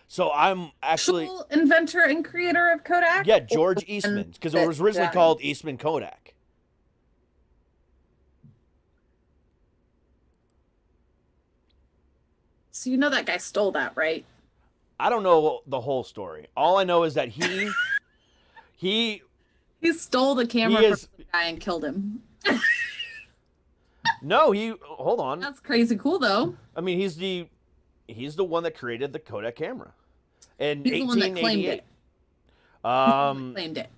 So I'm actually inventor and creator of Kodak? Yeah, George Eastman, because it was originally called Eastman Kodak. So you know that guy stole that, right? I don't know the whole story. All I know is that he stole the camera from the guy and killed him. No, hold on. That's crazy cool though. I mean, he's the one that created the Kodak camera in He's the one that claimed 1888. it. He's the one that Um, claimed it.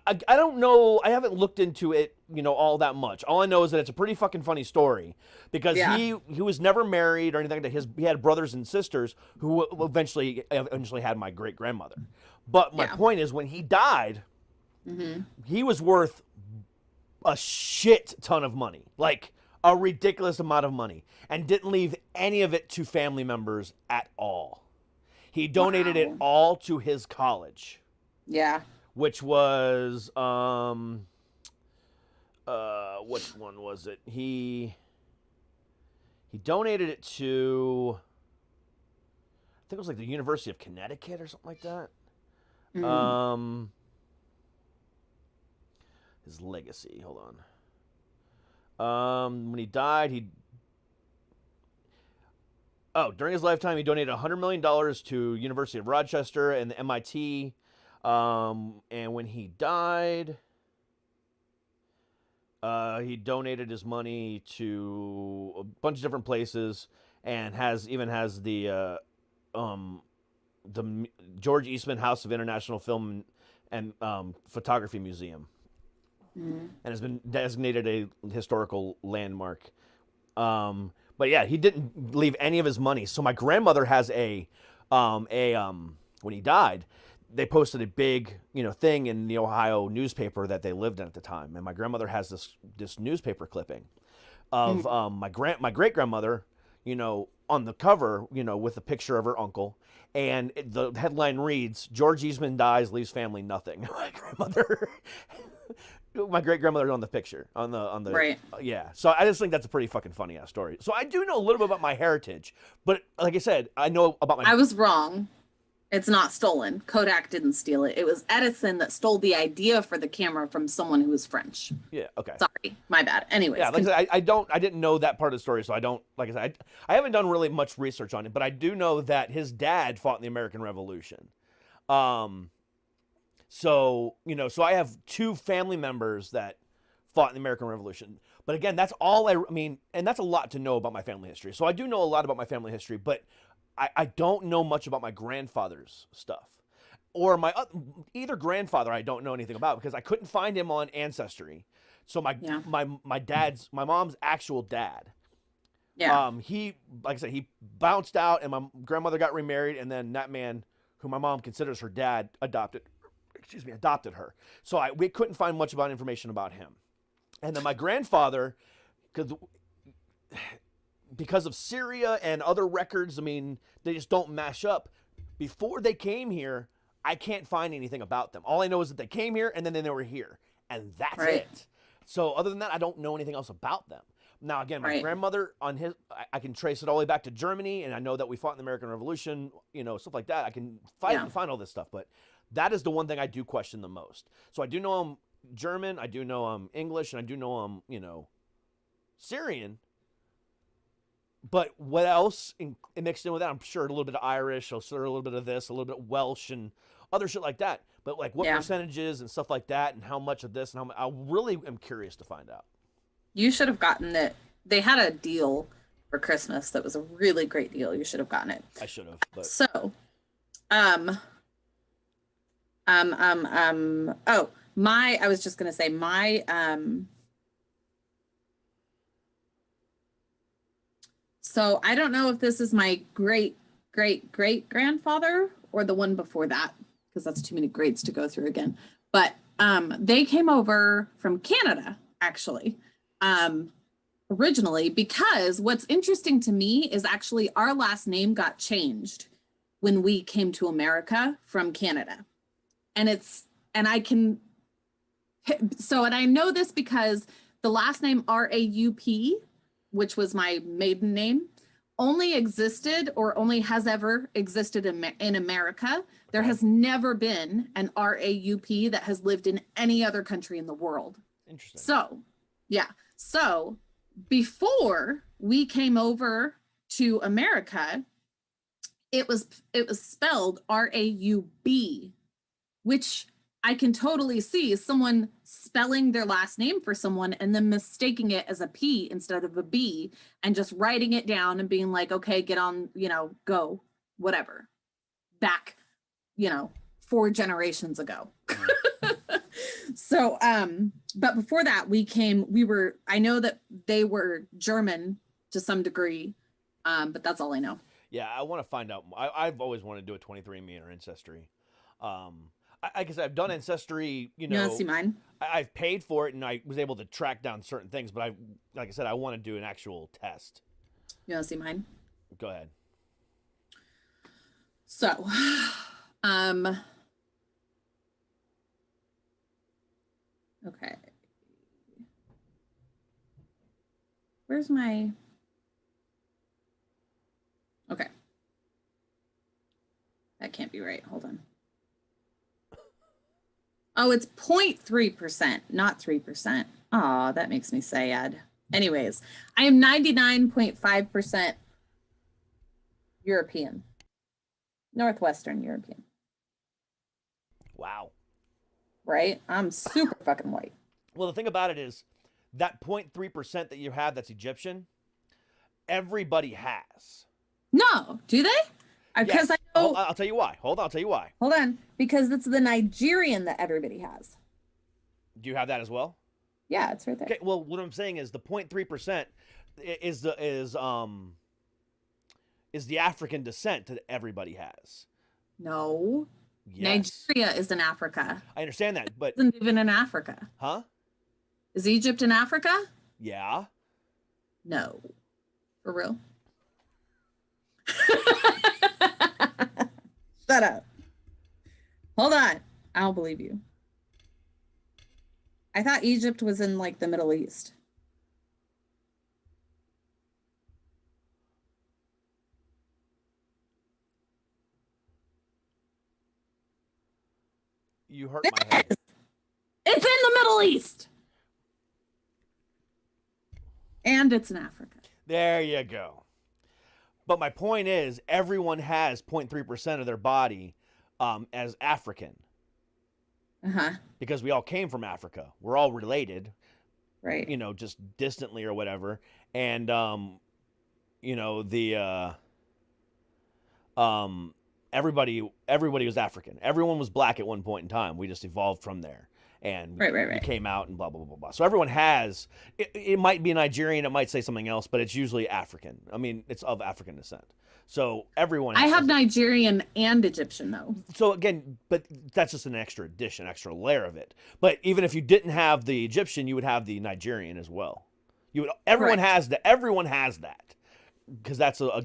I don't know. I haven't looked into it, all that much. All I know is that it's a pretty fucking funny story because Yeah. he was never married or anything like that. He had brothers and sisters who eventually had my great grandmother. But my Yeah. point is, when he died, Mm-hmm. he was worth a shit ton of money, like a ridiculous amount of money, and didn't leave any of it to family members at all. He donated it Wow. all to his college, Yeah. which was which one was it? He donated it to, I think it was like the University of Connecticut or something like that. Mhm. His legacy, hold on. When he died, during his lifetime, he donated $100 million to University of Rochester and the MIT. And when he died, he donated his money to a bunch of different places, and has the George Eastman House of International Film and Photography Museum, and has been designated a historical landmark. But yeah, he didn't leave any of his money. So my grandmother has when he died, they posted a big, thing in the Ohio newspaper that they lived in at the time, and my grandmother has this newspaper clipping of my great grandmother, on the cover, with a picture of her uncle, and the headline reads, "George Eastman dies, leaves family nothing." My great grandmother's on the picture on the Right. Yeah. So I just think that's a pretty fucking funny ass story. So I do know a little bit about my heritage, but like I said, I know about my. I was wrong. It's not stolen. Kodak didn't steal it. It was Edison that stole the idea for the camera from someone who was French. Yeah. Okay. Sorry, my bad. Anyways, Yeah, like I said, I didn't know that part of the story, so I don't, like I said, I haven't done really much research on it, but I do know that his dad fought in the American Revolution. So I have two family members that fought in the American Revolution. But again, that's all I mean, and that's a lot to know about my family history. So I do know a lot about my family history, but I don't know much about my grandfather's stuff. Or my either grandfather I don't know anything about because I couldn't find him on Ancestry. So my mom's actual dad. yeah. He, like I said, he bounced out, and my grandmother got remarried, and then that man, who my mom considers her dad, adopted her. So we couldn't find much about information about him. And then my grandfather, because of Syria and other records, I mean, they just don't mash up. Before they came here, I can't find anything about them. All I know is that they came here and then they were here, and that's Right. it. So other than that, I don't know anything else about them. Now, again, my Right. grandmother I can trace it all the way back to Germany, and I know that we fought in the American Revolution, stuff like that. I can find all this stuff, but that is the one thing I do question the most. So I do know I'm German, I do know I'm English, and I do know I'm, Syrian. But what else mixed in with that? I'm sure a little bit of Irish, I'm sure a little bit of this, a little bit of Welsh, and other shit like that. But like what percentages and stuff like that, and how much of this, and how much, I really am curious to find out. You should have gotten it. They had a deal for Christmas that was a really great deal. You should have gotten it. I should have. But So, I was just gonna say so I don't know if this is my great grandfather or the one before that, because that's too many grades to go through again. But they came over from Canada, actually, originally, because what's interesting to me is actually our last name got changed when we came to America from Canada. And I know this because the last name RAUP, which was my maiden name, only existed or only has ever existed in America. There has never been an RAUP that has lived in any other country in the world. interesting. So, yeah. So before we came over to America, it was spelled RAUB, which I can totally see someone spelling their last name for someone and then mistaking it as a P instead of a B and just writing it down and being like, okay, get on, go, whatever. Back, 4 generations ago. So, but before that, I know that they were German to some degree, but that's all I know. Yeah, I want to find out. I've always wanted to do a 23andMe or Ancestry. I guess I've done Ancestry, You want to see mine? I've paid for it and I was able to track down certain things, but like I said, I want to do an actual test. You want to see mine? Go ahead. So, okay. Where's my, okay. That can't be right. Hold on. Oh, it's 0.3%, not 3%. Oh, that makes me sad. Anyways, I am 99.5% European. Northwestern European. Wow. Right? I'm super fucking white. Well, the thing about it is that 0.3% that you have that's Egyptian, everybody has. No, do they? Because Yes. I know. I'll tell you why. Hold on, I'll tell you why. Hold on, because it's the Nigerian that everybody has. Do you have that as well? Yeah, it's right there. Okay, well, what I'm saying is the 0.3% is the African descent that everybody has. No, Yes. Nigeria is in Africa. I understand that, but Isn't even in Africa. huh? Is Egypt in Africa? Yeah. No, for real. Shut up. Hold on. I don't believe you. I thought Egypt was in like the Middle East. You hurt my head. It's in the Middle East. And it's in Africa. There you go. But my point is, everyone has 0.3% of their body as African Uh-huh. because we all came from Africa. We're all related, Right. just distantly or whatever. And everybody was African. Everyone was black at one point in time. We just evolved from there. And Right. we came out and blah, blah, blah, blah. So everyone has, it might be Nigerian, it might say something else, but it's usually African. I mean, it's of African descent. So everyone I has. have Nigerian and Egyptian though. So again, but that's just an extra addition, extra layer of it. But even if you didn't have the Egyptian, you would have the Nigerian as well. Everyone Correct. has that. Everyone has that. Because that's where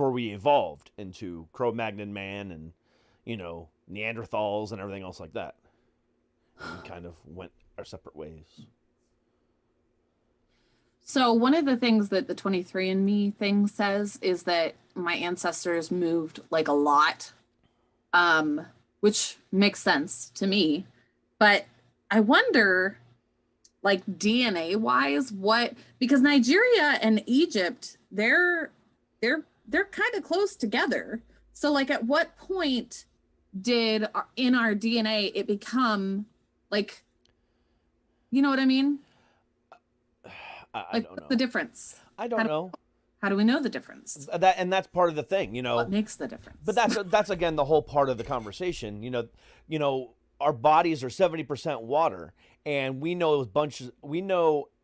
we evolved into Cro-Magnon man and, Neanderthals and everything else like that. And we kind of went our separate ways. So one of the things that the 23andMe thing says is that my ancestors moved like a lot, which makes sense to me. But I wonder, like DNA wise, because Nigeria and Egypt, they're kind of close together. So like at what point did in our DNA it become like, you know what I mean? I don't know. What's the difference? I don't know. How do we know the difference? That's part of the thing, What makes the difference? But that's again the whole part of the conversation. Our bodies are 70% water, and we know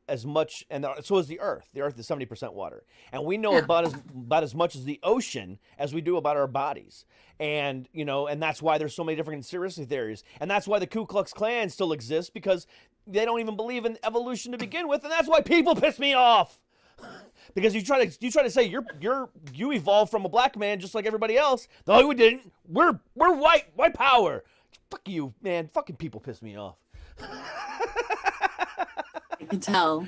as much, and so is the Earth. The Earth is 70% water, and we know about as much as the ocean as we do about our bodies. And and that's why there's so many different conspiracy theories, and that's why the Ku Klux Klan still exists, because they don't even believe in evolution to begin with, and that's why people piss me off. Because you try to say you evolved from a black man just like everybody else. No, we didn't. We're white power. Fuck you, man. Fucking people piss me off. I can tell.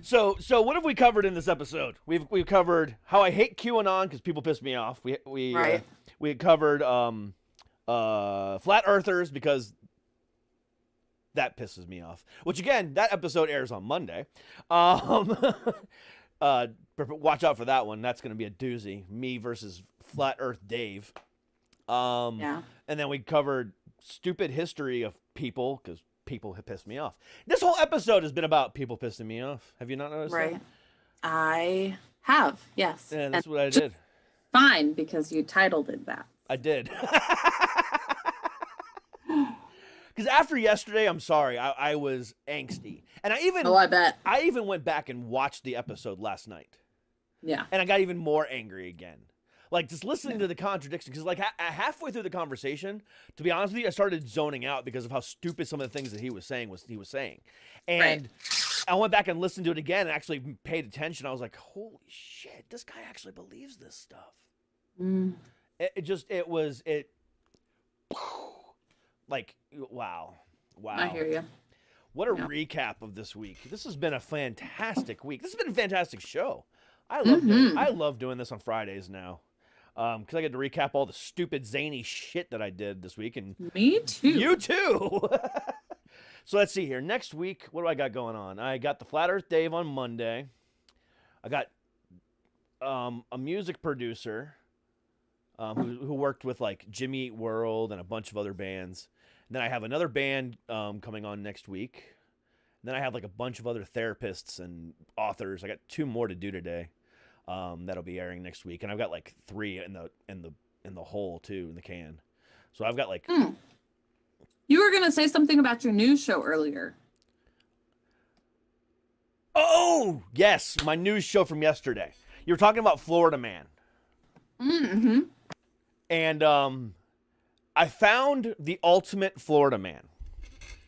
So what have we covered in this episode? We've covered how I hate QAnon because people piss me off. We covered flat earthers because that pisses me off. Which again, that episode airs on Monday. Watch out for that one. That's going to be a doozy. Me versus Flat Earth Dave. And then we covered stupid history of people, because people have pissed me off. This whole episode has been about people pissing me off. Have you not noticed Right. that? I have, yes. Yeah, that's And what I did. fine, because you titled it that. I did. Because after yesterday, I'm sorry, I was angsty. And I bet. I even went back and watched the episode last night. Yeah. And I got even more angry again. Like, just listening to the contradiction. Because, like, halfway through the conversation, to be honest with you, I started zoning out because of how stupid some of the things that he was saying. And I went back and listened to it again and actually paid attention. I was like, holy shit, this guy actually believes this stuff. Mm. Like, wow. I hear you. What a Yeah. recap of this week. This has been a fantastic week. This has been a fantastic show. I love doing this on Fridays now. Because I get to recap all the stupid, zany shit that I did this week. And Me too. you too. So let's see here. Next week, what do I got going on? I got the Flat Earth Dave on Monday. I got a music producer who worked with like Jimmy Eat World and a bunch of other bands. And then I have another band coming on next week. And then I have like a bunch of other therapists and authors. I got 2 more to do today. That'll be airing next week, and I've got like 3 in the hole too, in the can. So I've got like. You were gonna say something about your news show earlier. Oh yes, my news show from yesterday. You were talking about Florida Man. Mm-hmm. And I found the ultimate Florida Man.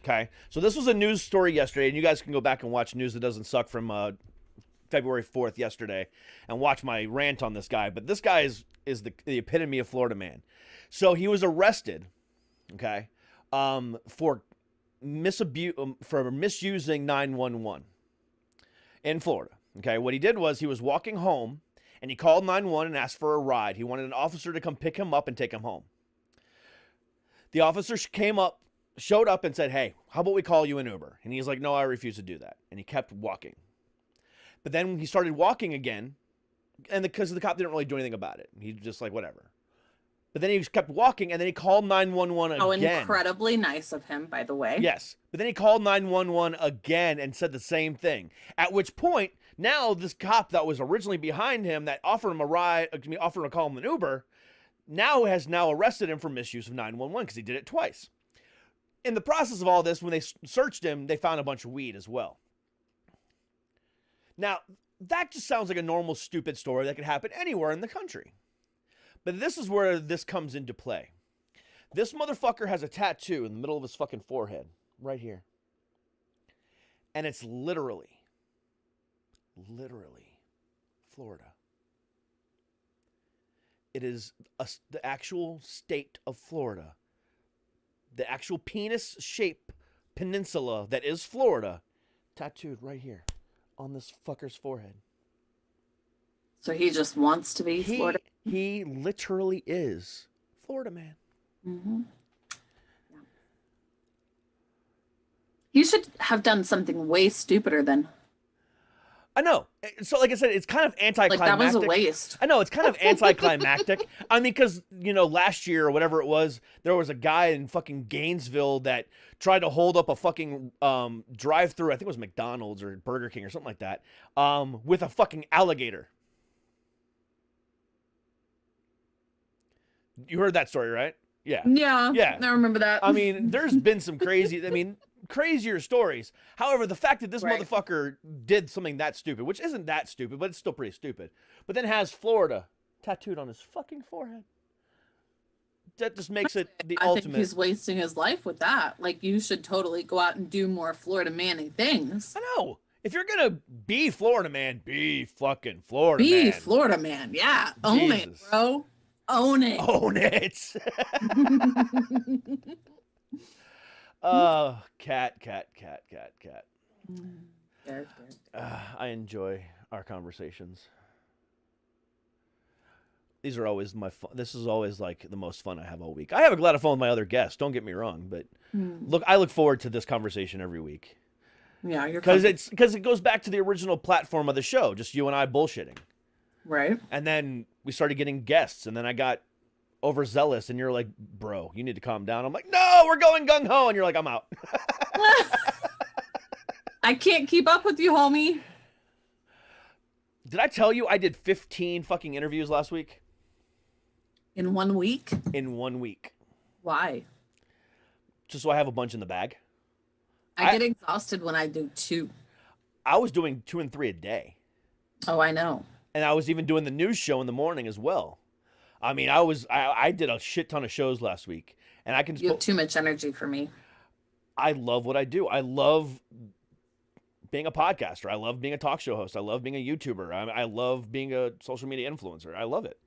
Okay, so this was a news story yesterday, and you guys can go back and watch News That Doesn't Suck from February 4th yesterday and watch my rant on this guy. But this guy is the epitome of Florida Man. So he was arrested, okay, for misusing 911 in Florida. Okay, what he did was he was walking home and he called 911 and asked for a ride. He wanted an officer to come pick him up and take him home. The officer showed up and said, "Hey, how about we call you an Uber?" And he's like, "No, I refuse to do that." And he kept walking. But then he started walking again, and because the cop didn't really do anything about it. He just like, whatever. But then he just kept walking, and then he called 911 again. Oh, incredibly nice of him, by the way. Yes. But then he called 911 again and said the same thing. At which point, now this cop that was originally behind him that offered him a ride, offered to call him an Uber, has arrested him for misuse of 911 because he did it twice. In the process of all this, when they searched him, they found a bunch of weed as well. Now, that just sounds like a normal, stupid story that could happen anywhere in the country. But this is where this comes into play. This motherfucker has a tattoo in the middle of his fucking forehead, right here. And it's literally Florida. It is the actual state of Florida. The actual penis-shaped peninsula that is Florida, tattooed right here on this fucker's forehead. So he just wants to be Florida. He literally is Florida Man. Mm-hmm. Yeah. He should have done something way stupider than. I know. So, like I said, it's kind of anticlimactic. Like, that was a waste. I know, it's kind of anticlimactic. I mean, because, last year or whatever it was, there was a guy in fucking Gainesville that tried to hold up a fucking drive-through, I think it was McDonald's or Burger King or something like that, with a fucking alligator. You heard that story, right? Yeah. Yeah. I remember that. I mean, there's been some crazier stories. However, the fact that this motherfucker did something that stupid, which isn't that stupid, but it's still pretty stupid, but then has Florida tattooed on his fucking forehead. That just makes it the ultimate. I think he's wasting his life with that. Like, you should totally go out and do more Florida Man-y things. I know. If you're gonna be Florida Man, be fucking Florida Man. Be Florida Man. Yeah. Own it, bro. Own it. Own it. Cat. I enjoy our conversations. These are always my fun. This is always like the most fun I have all week. I have a lot of fun with my other guests. Don't get me wrong, but I look forward to this conversation every week. Yeah, you're because it goes back to the original platform of the show, just you and I bullshitting. Right. And then we started getting guests, and then I got overzealous, and you're like, bro, you need to calm down. I'm like, no, we're going gung ho, and you're like, I'm out. I can't keep up with you, homie. Did I tell you I did 15 fucking interviews last week? In 1 week? In 1 week. Why? Just so I have a bunch in the bag. I get exhausted when I do 2. I was doing 2 and 3 a day. Oh, I know. And I was even doing the news show in the morning as well. I mean, I did a shit ton of shows last week. And I can You have too much energy for me. I love what I do. I love being a podcaster. I love being a talk show host. I love being a YouTuber. I love being a social media influencer. I love it.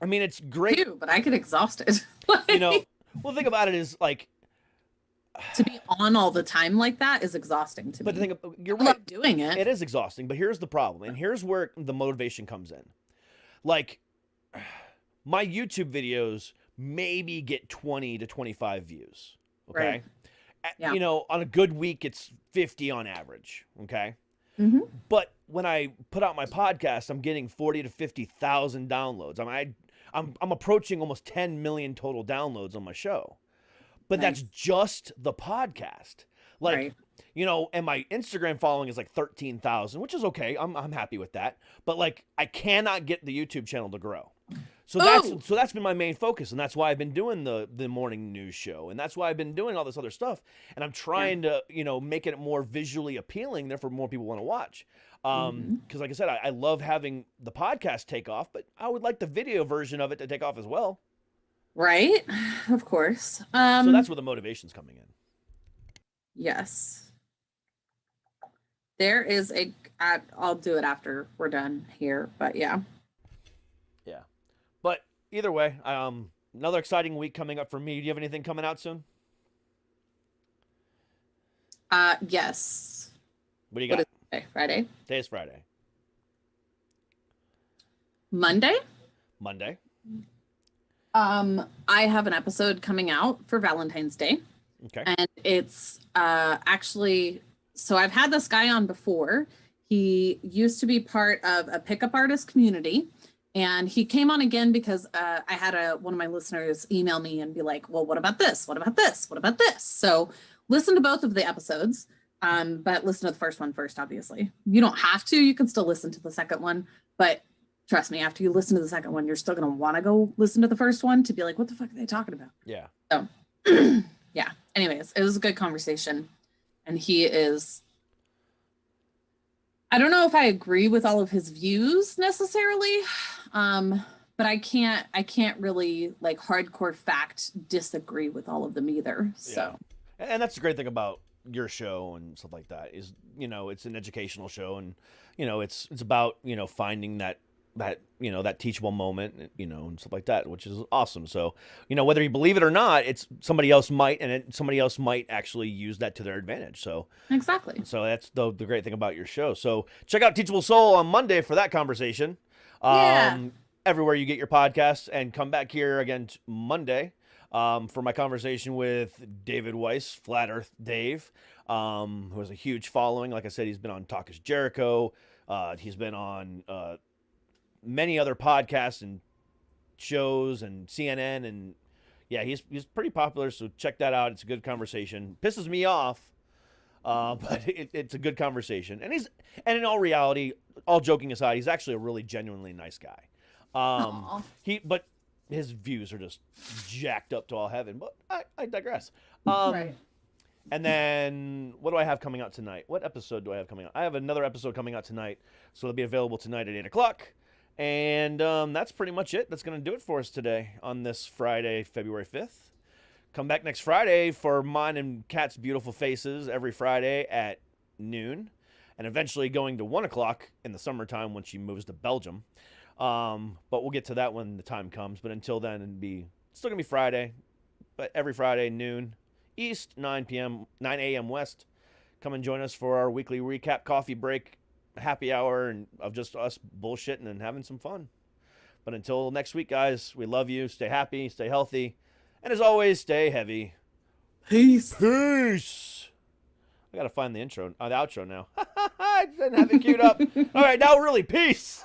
I mean, it's great. Too, but I get exhausted. You know, well, the thing about it is, like, to be on all the time like that is exhausting to but me. the thing, you're I right. love doing it. It is exhausting, but here's the problem, and here's where the motivation comes in. Like, my YouTube videos maybe get 20 to 25 views. Okay. Right. Yeah. You know, on a good week, it's 50 on average. Okay. Mm-hmm. But when I put out my podcast, I'm getting 40 to 50,000 downloads. I'm approaching almost 10 million total downloads on my show. But Nice. that's just the podcast. Like, Right. you know, and my Instagram following is like 13,000, which is okay. I'm happy with that. But like, I cannot get the YouTube channel to grow. So that's been my main focus, and that's why I've been doing the morning news show, and that's why I've been doing all this other stuff. And I'm trying to, you know, make it more visually appealing, therefore more people want to watch. Because like I said, I love having the podcast take off, but I would like the video version of it to take off as well. Right. Of course. So that's where the motivation's coming in. Yes. There is I'll do it after we're done here, but yeah. Yeah. But either way, another exciting week coming up for me. Do you have anything coming out soon? Yes. What do you got? What is today? Friday? Today's Friday. Monday? Monday. I have an episode coming out for Valentine's Day. Okay. And it's actually, so I've had this guy on before. He used to be part of a pickup artist community, and he came on again because I had one of my listeners email me and be like, well, what about this? What about this? What about this? So listen to both of the episodes, but listen to the first one first, obviously. You don't have to. You can still listen to the second one, but trust me, after you listen to the second one, you're still going to want to go listen to the first one to be like, what the fuck are they talking about? Yeah. So, yeah. Anyways, it was a good conversation. And he is, I don't know if I agree with all of his views necessarily, but I can't really like hardcore fact disagree with all of them either. So, yeah. And that's the great thing about your show and stuff like that is, you know, it's an educational show, and, you know, it's about, you know, finding that, you know, that teachable moment, you know, and stuff like that, which is awesome. So, you know, whether you believe it or not, it's somebody else might actually use that to their advantage. So exactly. So that's the great thing about your show. So check out Teachable Soul on Monday for that conversation. Yeah. Everywhere you get your podcasts, and come back here again Monday for my conversation with David Weiss, Flat Earth Dave, who has a huge following. Like I said, he's been on Talk is Jericho. He's been on many other podcasts and shows and CNN, and yeah, he's pretty popular. So check that out. It's a good conversation. Pisses me off, but it's a good conversation. And in all reality, all joking aside, he's actually a really genuinely nice guy. But his views are just jacked up to all heaven. But I digress. Right. And then what do I have coming out tonight? What episode do I have coming out? I have another episode coming out tonight, so it'll be available tonight at 8:00. And that's pretty much it. That's going to do it for us today on this Friday, February 5th. Come back next Friday for mine and Kat's beautiful faces every Friday at noon, and eventually going to 1:00 in the summertime when she moves to Belgium. But we'll get to that when the time comes. But until then, it's still going to be Friday, but every Friday, noon East, 9 a.m. West. Come and join us for our weekly recap coffee break, happy hour, and of just us bullshitting and having some fun. But until next week, guys, we love you. Stay happy, stay healthy, and as always, stay heavy. Peace. Peace. I gotta find the outro now. I didn't have it queued up. All right, now really, peace.